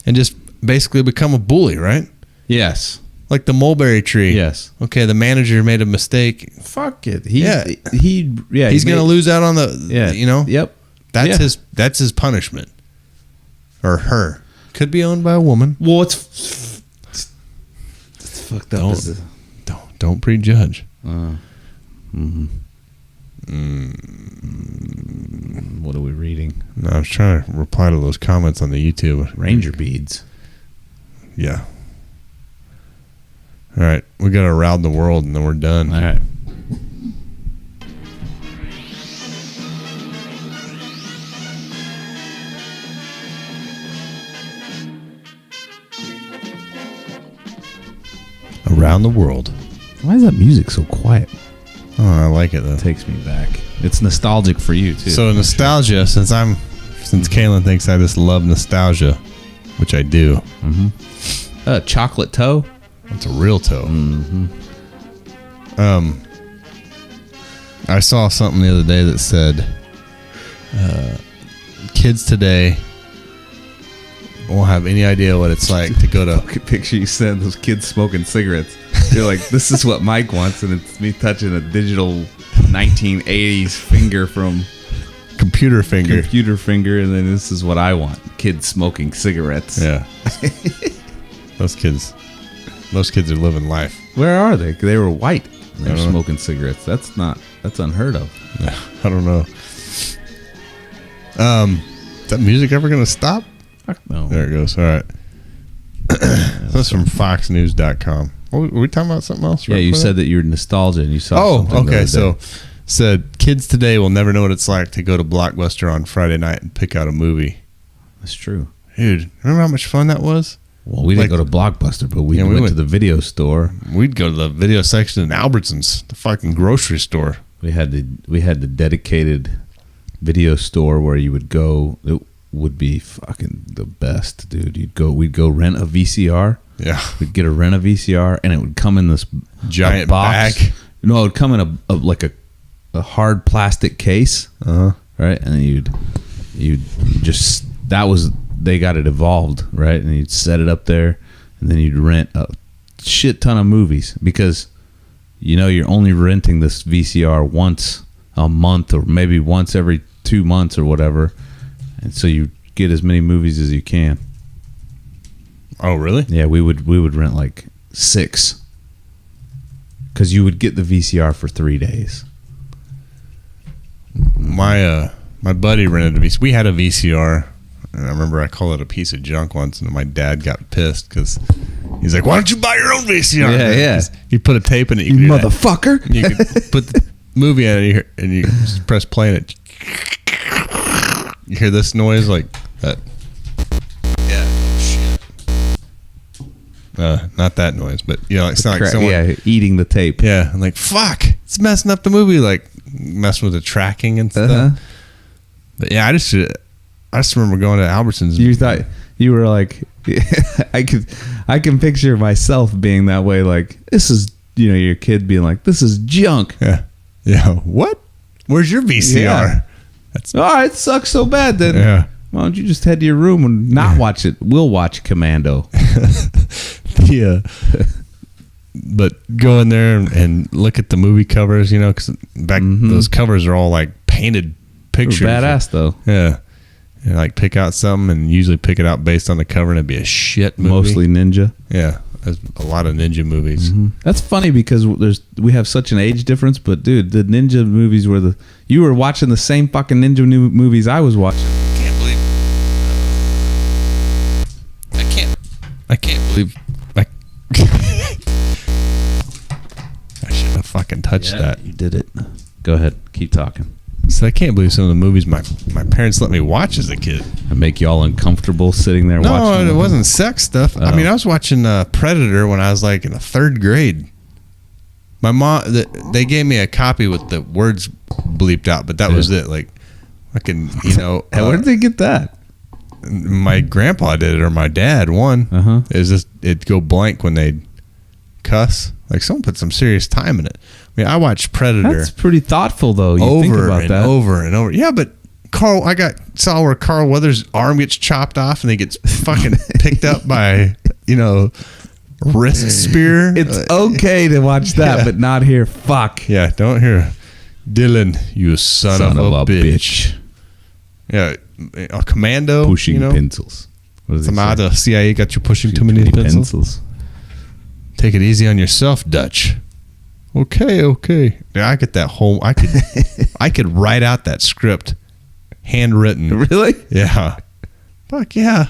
and just basically become a bully, right? Yes. Like the Mulberry Tree. Yes. Okay, the manager made a mistake. Fuck it. He's gonna lose out on the. Yeah. You know. Yep. That's his punishment. Or her. Could be owned by a woman. Well, it's fucked up. Don't prejudge. What are we reading? No, I was trying to reply to those comments on the YouTube. Ranger beads. Yeah. All right, we got to around the world and then we're done. All right. around the world. Why is that music so quiet? Oh, I like it though. It takes me back. It's nostalgic for you too. So nostalgia, since Kaylin thinks I just love nostalgia, which I do. Chocolate toe. It's a real toe. I saw something the other day that said, kids today won't have any idea what it's like to go to. Picture you send those kids smoking cigarettes. You're like, this is what Mike wants, and it's me touching a digital 1980s finger from computer finger, and then this is what I want. Kids smoking cigarettes. Yeah. Those kids are living life. Where are they? They were white. They're smoking cigarettes. That's unheard of. I don't know. Is that music ever going to stop? Fuck no. There it goes. All right. That's from foxnews.com. Were we talking about something else? Yeah, you said that you were nostalgia and you saw something. Okay. So said kids today will never know what it's like to go to Blockbuster on Friday night and pick out a movie. That's true. Dude, remember how much fun that was? Well, we didn't go to Blockbuster, but we went to the video store. We'd go to the video section in Albertsons, the fucking grocery store. We had the dedicated video store where you would go. It would be fucking the best, dude. We'd go rent a VCR. Yeah. We'd get a rent a VCR, and it would come in this giant box. bag. No, it would come in a hard plastic case. Uh-huh. Right, and you'd just they got it evolved, right? And you'd set it up there, and then you'd rent a shit ton of movies because you're only renting this VCR once a month or maybe once every 2 months or whatever, and so you get as many movies as you can. Oh, really? Yeah, we would rent like 6 because you would get the VCR for 3 days. My buddy rented a VCR. We had a VCR. And I remember I called it a piece of junk once, and my dad got pissed because he's like, "Why don't you buy your own VCR?" Yeah. You put a tape in it, you motherfucker. You could put the movie in it, and you just press play, and it. You hear this noise like that. Yeah. Shit. Not that noise, but it's not like someone eating the tape. Yeah, I'm like, fuck, it's messing up the movie, like messing with the tracking and stuff. Uh-huh. But yeah, I just remember going to Albertsons. You thought you were like, I can picture myself being that way. Like, this is, your kid being like, this is junk. Yeah. What? Where's your VCR? Yeah. It sucks so bad. Then why don't you just head to your room and not watch it? We'll watch Commando. Yeah. But go in there and look at the movie covers, because back those covers are all like painted pictures. They're badass though. Yeah. And like pick out something and usually pick it out based on the cover and it'd be a shit movie. Mostly ninja. Yeah. There's a lot of ninja movies. That's funny because we have such an age difference, but dude, the ninja movies you were watching the same fucking ninja movies I was watching. I can't believe I shouldn't have fucking touched that. You did it. Go ahead. Keep talking. So I can't believe some of the movies my parents let me watch as a kid. And make you all uncomfortable sitting there watching. No, it wasn't sex stuff. I mean, I was watching Predator when I was like in the 3rd grade. My mom, they gave me a copy with the words bleeped out, but that was it. Like, fucking, where did they get that? My grandpa did it, or my dad. One is just it'd go blank when they'd cuss. Like, someone put some serious time in it. I mean, I watched Predator. That's pretty thoughtful, though. You over think about and that. over and over. Yeah, but saw where Carl Weathers' arm gets chopped off and he gets fucking picked up by, wrist spear. It's okay to watch that, but not here. Fuck. Yeah, don't hear Dylan, you son of a bitch. Yeah, a commando. Pushing pencils. Somehow the CIA got you pushing too many pencils. Take it easy on yourself, Dutch. Okay. Yeah, I get that whole. I could write out that script, handwritten. Really? Yeah. Fuck yeah.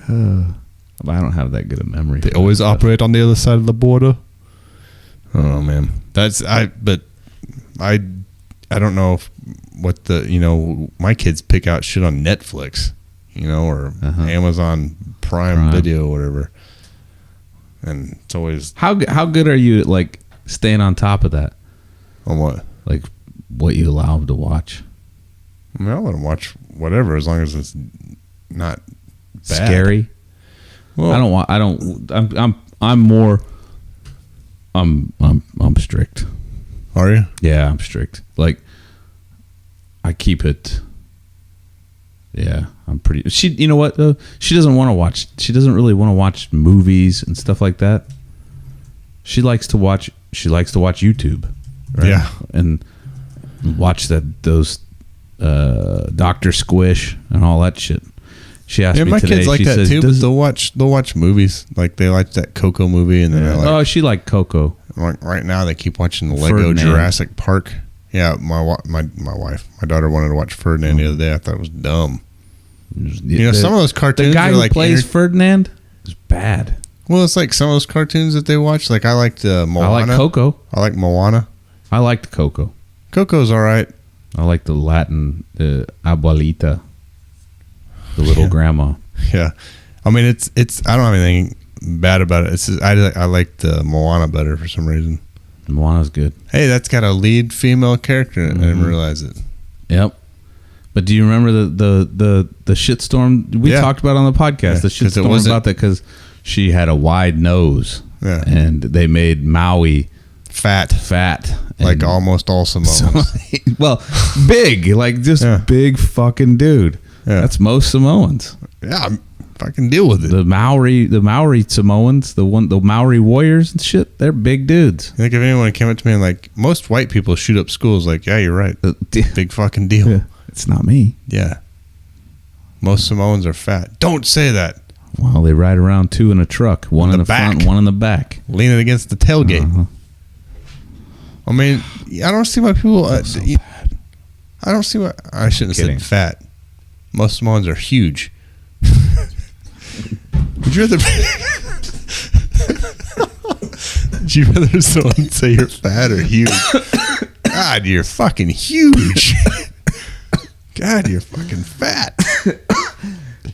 I don't have that good a memory. They always operate on the other side of the border. Oh man, But I don't know what my kids pick out shit on Netflix, or Amazon Prime Video or whatever. and it's always How good are you at like staying on top of that? on what. Like what you allow them to watch? I mean, I'll let them watch whatever as long as it's not bad. Scary. Well, I don't want. I don't. I'm more. I'm strict. Are you? Yeah, I'm strict. Like, I keep it. Yeah, I'm pretty. She, you know what though? She doesn't want to watch. She doesn't really want to watch movies and stuff like that. She likes to watch. She likes to watch YouTube. Right? Yeah, and watch those Dr. Squish and all that shit. She asked me my today. kids like she that says, too. But they'll watch movies. Like they like that Coco movie, and then they're like, oh, she liked Coco. right now they keep watching the Lego Ferdinand. Jurassic Park. Yeah, my wife, my daughter wanted to watch Ferdinand the other day. I thought it was dumb. You know, some of those cartoons. The guy are who like plays Ferdinand is bad. Well, it's like some of those cartoons that they watch. Like I liked Moana. I like Coco. I like Moana. I liked Coco. Coco's all right. I like the Latin abuelita, the little grandma. Yeah, I mean it's. I don't have anything bad about it. It's just, I like the Moana better for some reason. Moana's good. Hey, that's got a lead female character in it. I didn't realize it. Yep. But do you remember the shitstorm we talked about on the podcast? Yeah, the 'cause it shitstorm wasn't- about that because she had a wide nose. Yeah. And they made Maui Fat, and like almost all Samoans. well, big, like just big fucking dude. Yeah. That's most Samoans. Yeah, I can deal with it. The Maori Samoans, the Maori warriors and shit, they're big dudes. I think if anyone came up to me and like most white people shoot up schools, like yeah, you're right. Big fucking deal. Yeah. It's not me. Yeah. Most Samoans are fat. Don't say that. Well, they ride around two in a truck, one in the front, one in the back, leaning against the tailgate. I mean, I don't see why people. I don't see why. I shouldn't have said fat. Most Samoans are huge. Would you rather? Would you rather someone say you're fat or huge? God, you're fucking huge. God, you're fucking fat.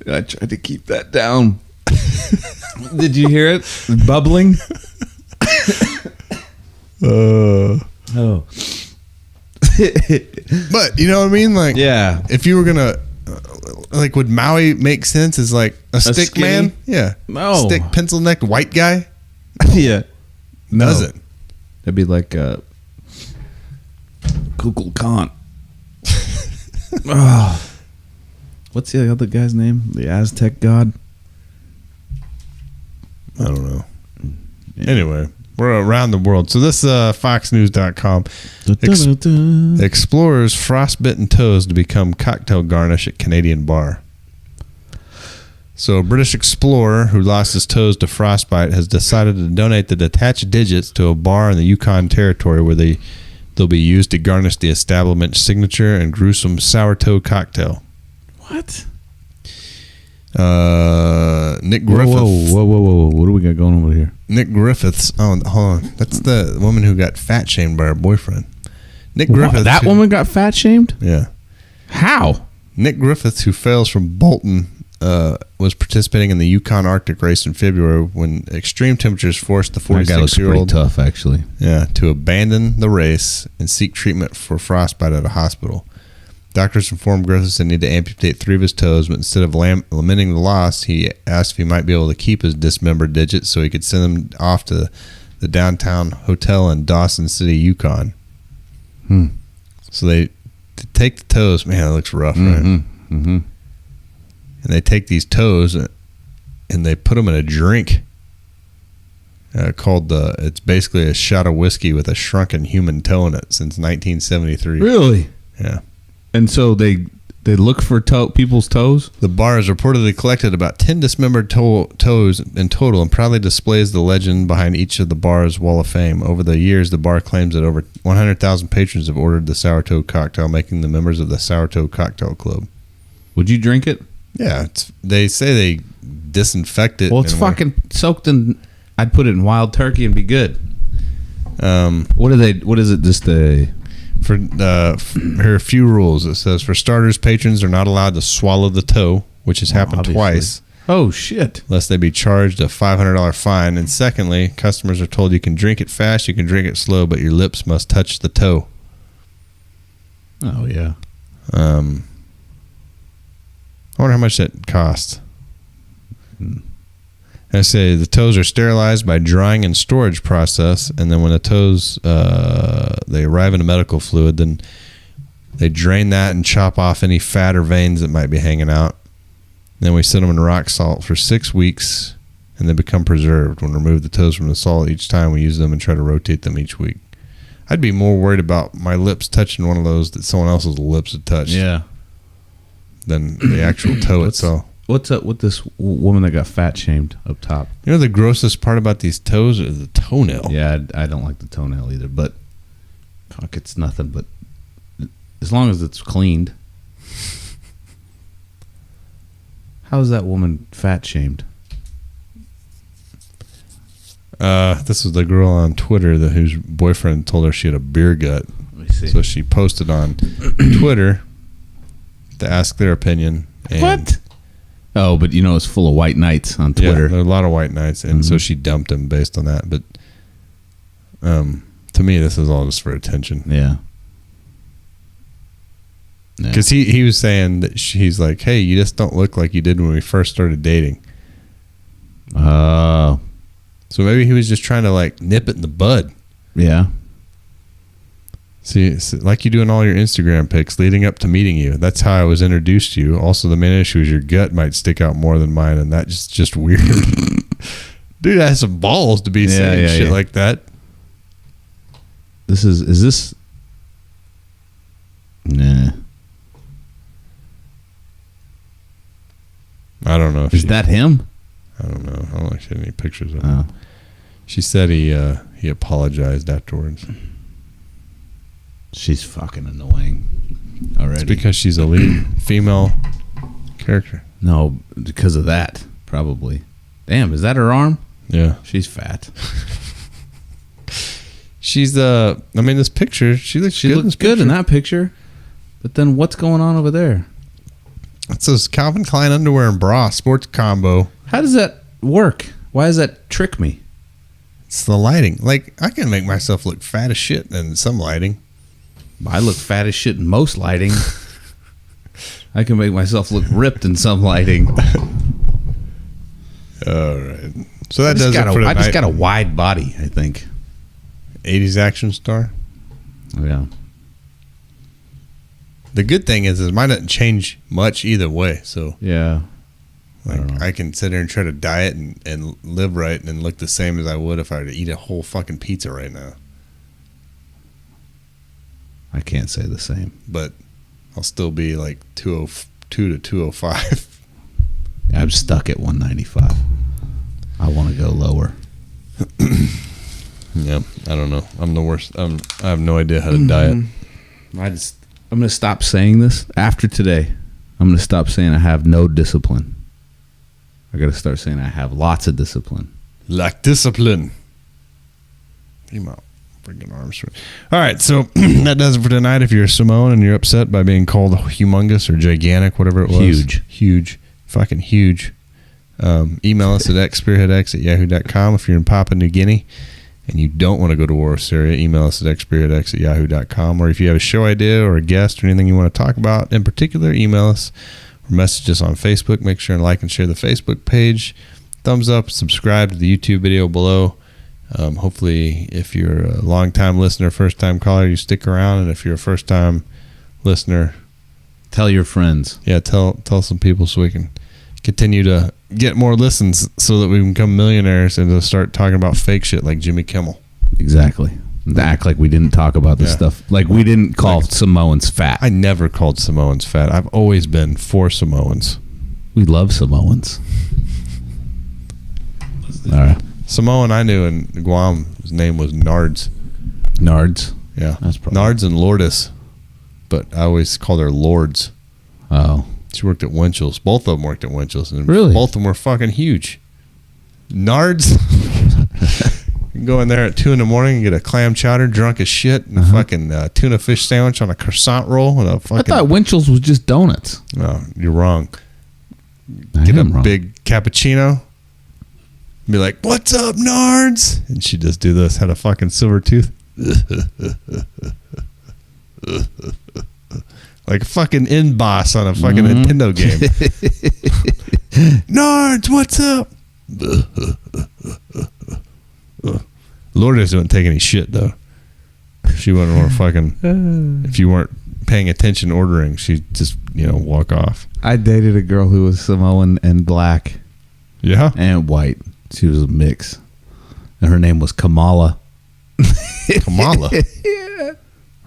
I tried to keep that down. Did you hear it? Bubbling? Oh. But you know what I mean? Like, yeah. If you were gonna, like, would Maui make sense as like a stick skinny? man? Yeah. No. Stick, pencil necked white guy. Yeah. Doesn't. That'd be like Google Kant. What's the other guy's name? The Aztec god? I don't know. Anyway, we're around the world. So this FoxNews.com explores frostbitten toes to become cocktail garnish at Canadian bar. So a British explorer who lost his toes to frostbite has decided to donate the detached digits to a bar in the Yukon Territory where they'll be used to garnish the establishment's signature and gruesome sour toe cocktail. What? Nick Griffith. Whoa. What do we got going over here? Nick Griffiths. Oh, hold on. That's the woman who got fat shamed by her boyfriend. Nick Griffiths. That woman got fat shamed? Yeah. How? Nick Griffiths, who fails from Bolton, was participating in the Yukon Arctic race in February when extreme temperatures forced the That guy looks pretty 46-year-old tough, actually. to abandon the race and seek treatment for frostbite at a hospital. Doctors informed Griffiths they need to amputate 3 of his toes, but instead of lamenting the loss, he asked if he might be able to keep his dismembered digits so he could send them off to the downtown hotel in Dawson City, Yukon. So they take the toes. Man, it looks rough, right? Mm-hmm. And they take these toes and they put them in a drink called it's basically a shot of whiskey with a shrunken human toe in it since 1973. Really? Yeah. And so they look for people's toes? The bar has reportedly collected about 10 dismembered toes in total and proudly displays the legend behind each of the bar's wall of fame. Over the years, the bar claims that over 100,000 patrons have ordered the sour toe cocktail, making them members of the Sour Toe Cocktail Club. Would you drink it? Yeah, they say they disinfect it. Well, it's fucking soaked in. I'd put it in wild turkey and be good. What is it? Just a. Here are a few rules. It says, for starters, patrons are not allowed to swallow the toe, which has happened obviously. twice. Oh, shit. lest they be charged a $500 fine. And secondly, customers are told you can drink it fast, you can drink it slow, but your lips must touch the toe. Oh, yeah. I wonder how much that costs. I say the toes are sterilized by drying and storage process, and then when the toes they arrive in a medical fluid, then they drain that and chop off any fat or veins that might be hanging out. Then we set them in rock salt for 6 weeks, and they become preserved. When we remove the toes from the salt each time, we use them and try to rotate them each week. I'd be more worried about my lips touching one of those that someone else's lips had touched than the actual toe itself. What's up with this woman that got fat shamed up top? You know the grossest part about these toes is the toenail. Yeah, I don't like the toenail either, but fuck, it's nothing but as long as it's cleaned. How is that woman fat shamed? This was the girl on Twitter whose boyfriend told her she had a beer gut. Let me see. So she posted on Twitter to ask their opinion. And What? Oh, but you know it's full of white knights on Twitter. Yeah, there are a lot of white knights, and so she dumped him based on that. But to me, this is all just for attention. Yeah. Because he was saying that he's like, hey, you just don't look like you did when we first started dating. Oh. So maybe he was just trying to like nip it in the bud. Yeah. See, like you do in all your Instagram pics leading up to meeting you. That's how I was introduced to you. Also, the main issue is your gut might stick out more than mine, and that's just weird. Dude has some balls to be saying shit like that. Is this? Nah. I don't know. Is that him? I don't know. I don't actually have any pictures of Oh. him. She said he apologized afterwards. She's fucking annoying already. It's because she's a lead female character. No, because of that, probably. Damn, is that her arm? Yeah. She's fat. She's I mean, this picture, she looks good. Looks good in that picture. But then what's going on over there? It's those Calvin Klein underwear and bra sports combo. How does that work? Why does that trick me? It's the lighting. Like, I can make myself look fat as shit in some lighting. I look fat as shit in most lighting. I can make myself look ripped in some lighting. All right. So that does it for I tonight. just got a wide body, I think. 80s action star. Oh, yeah. The good thing is mine doesn't change much either way. So Yeah. like I can sit there and try to diet and live right and look the same as I would if I were to eat a whole fucking pizza right now. I can't say the same. But I'll still be like 202 to 205. I'm stuck at 195. I want to go lower. Yep. I don't know. I'm the worst. I have no idea how to diet. I'm going to stop saying this after today. I'm going to stop saying I have no discipline. I got to start saying I have lots of discipline. Like discipline. Keep my freaking arms. All right, so that does it for tonight. If you're a Samoan and you're upset by being called humongous or gigantic, whatever it was. Huge. Fucking huge. Email us at xspearheadx@yahoo.com. If you're in Papua New Guinea and you don't want to go to war with Syria, email us at xspearheadx@yahoo.com. Or if you have a show idea or a guest or anything you want to talk about in particular, email us or message us on Facebook. Make sure and like and share the Facebook page. Thumbs up, subscribe to the YouTube video below. Hopefully, if you're a long-time listener, first-time caller, you stick around. And if you're a first-time listener, Tell your friends. yeah, tell some people so we can continue to get more listens so that we can become millionaires and to start talking about fake shit like Jimmy Kimmel. Exactly. Act like we didn't talk about this stuff. Like we didn't call Samoans fat. I never called Samoans fat. I've always been for Samoans. We love Samoans. All right. Samoan I knew in Guam, his name was Nards. Nards. Yeah. That's probably Nards and Lourdes. But I always called her Lords. Oh. She worked at Winchell's. Both of them worked at Winchell's. And Really? Both of them were fucking huge. Nards. You can go in there at 2 a.m. and get a clam chowder, drunk as shit, and a fucking tuna fish sandwich on a croissant roll. And a I fucking, thought Winchell's was just donuts. No, you're wrong. get a am wrong. big cappuccino, be like, "What's up, Nards?" And she'd just do this. Had a fucking silver tooth, like a fucking end boss on a fucking Nintendo game. Nards, what's up? Lourdes wouldn't take any shit though. She wouldn't want to fucking. If you weren't paying attention ordering, she'd just walk off. I dated a girl who was Samoan and black. Yeah, and white. She was a mix, and her name was Kamala. Kamala. Yeah,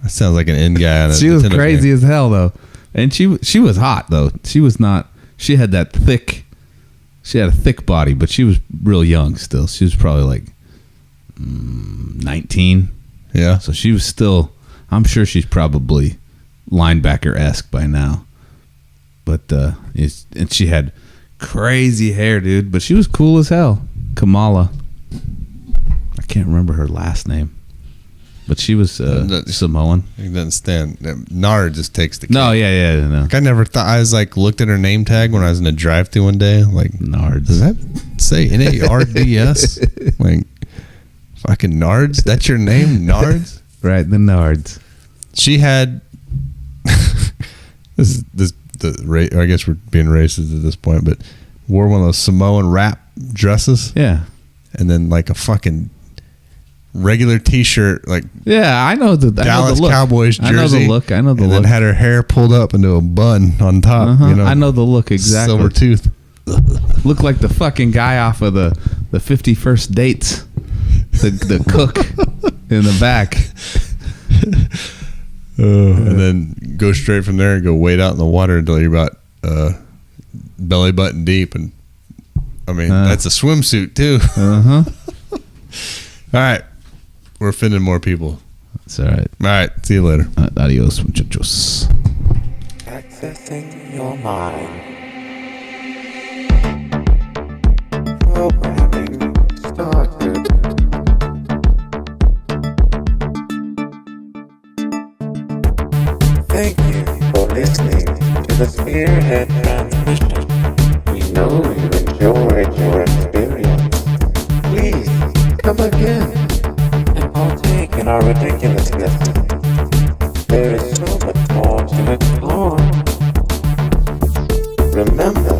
that sounds like an end guy. She was crazy as hell though, and she was hot though. She was not. She had that thick. She had a thick body, but she was real young still. She was probably like 19. Yeah. So she was still. I'm sure she's probably linebacker-esque by now. But and she had crazy hair, dude. But she was cool as hell. Kamala. I can't remember her last name, but she was Samoan. He doesn't stand. Nard just takes the. No, yeah. No. Like, I never thought. I was like looked at her name tag when I was in a drive-thru one day. Like, Nards. Does that say Nards? Like, fucking Nards. That's your name, Nards. Right, the Nards. She had. I guess we're being racist at this point, but wore one of those Samoan wrap dresses. Yeah. And then like a fucking regular T-shirt, like I know the Dallas Cowboys jersey. I know the look. And then had her hair pulled up into a bun on top. I know the look exactly. Silver tooth. Looked like the fucking guy off of the 51st Dates. The cook in the back. And then go straight from there and go wade out in the water until you're about belly button deep. And I mean, that's a swimsuit too. All right. We're offending more people. That's all right. All right. See you later. Adios, muchachos. Accessing your mind. Programming started. Thank you for listening to the Spearhead Transmission. We know you enjoyed your experience. Please come again and partake in our ridiculousness. There is so much more to explore. Remember,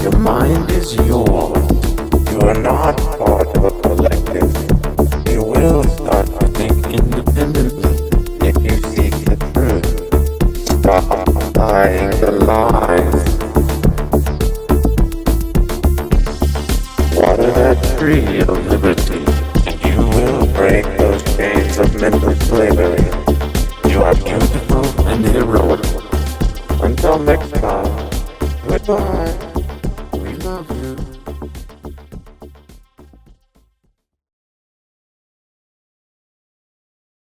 your mind is yours. You are not part of a collective. You will start to think independently if you seek the truth. Stop buying the lies. Water that tree of liberty, and you will break those chains of mental slavery. You are beautiful and heroic. Until next time, goodbye. We love you.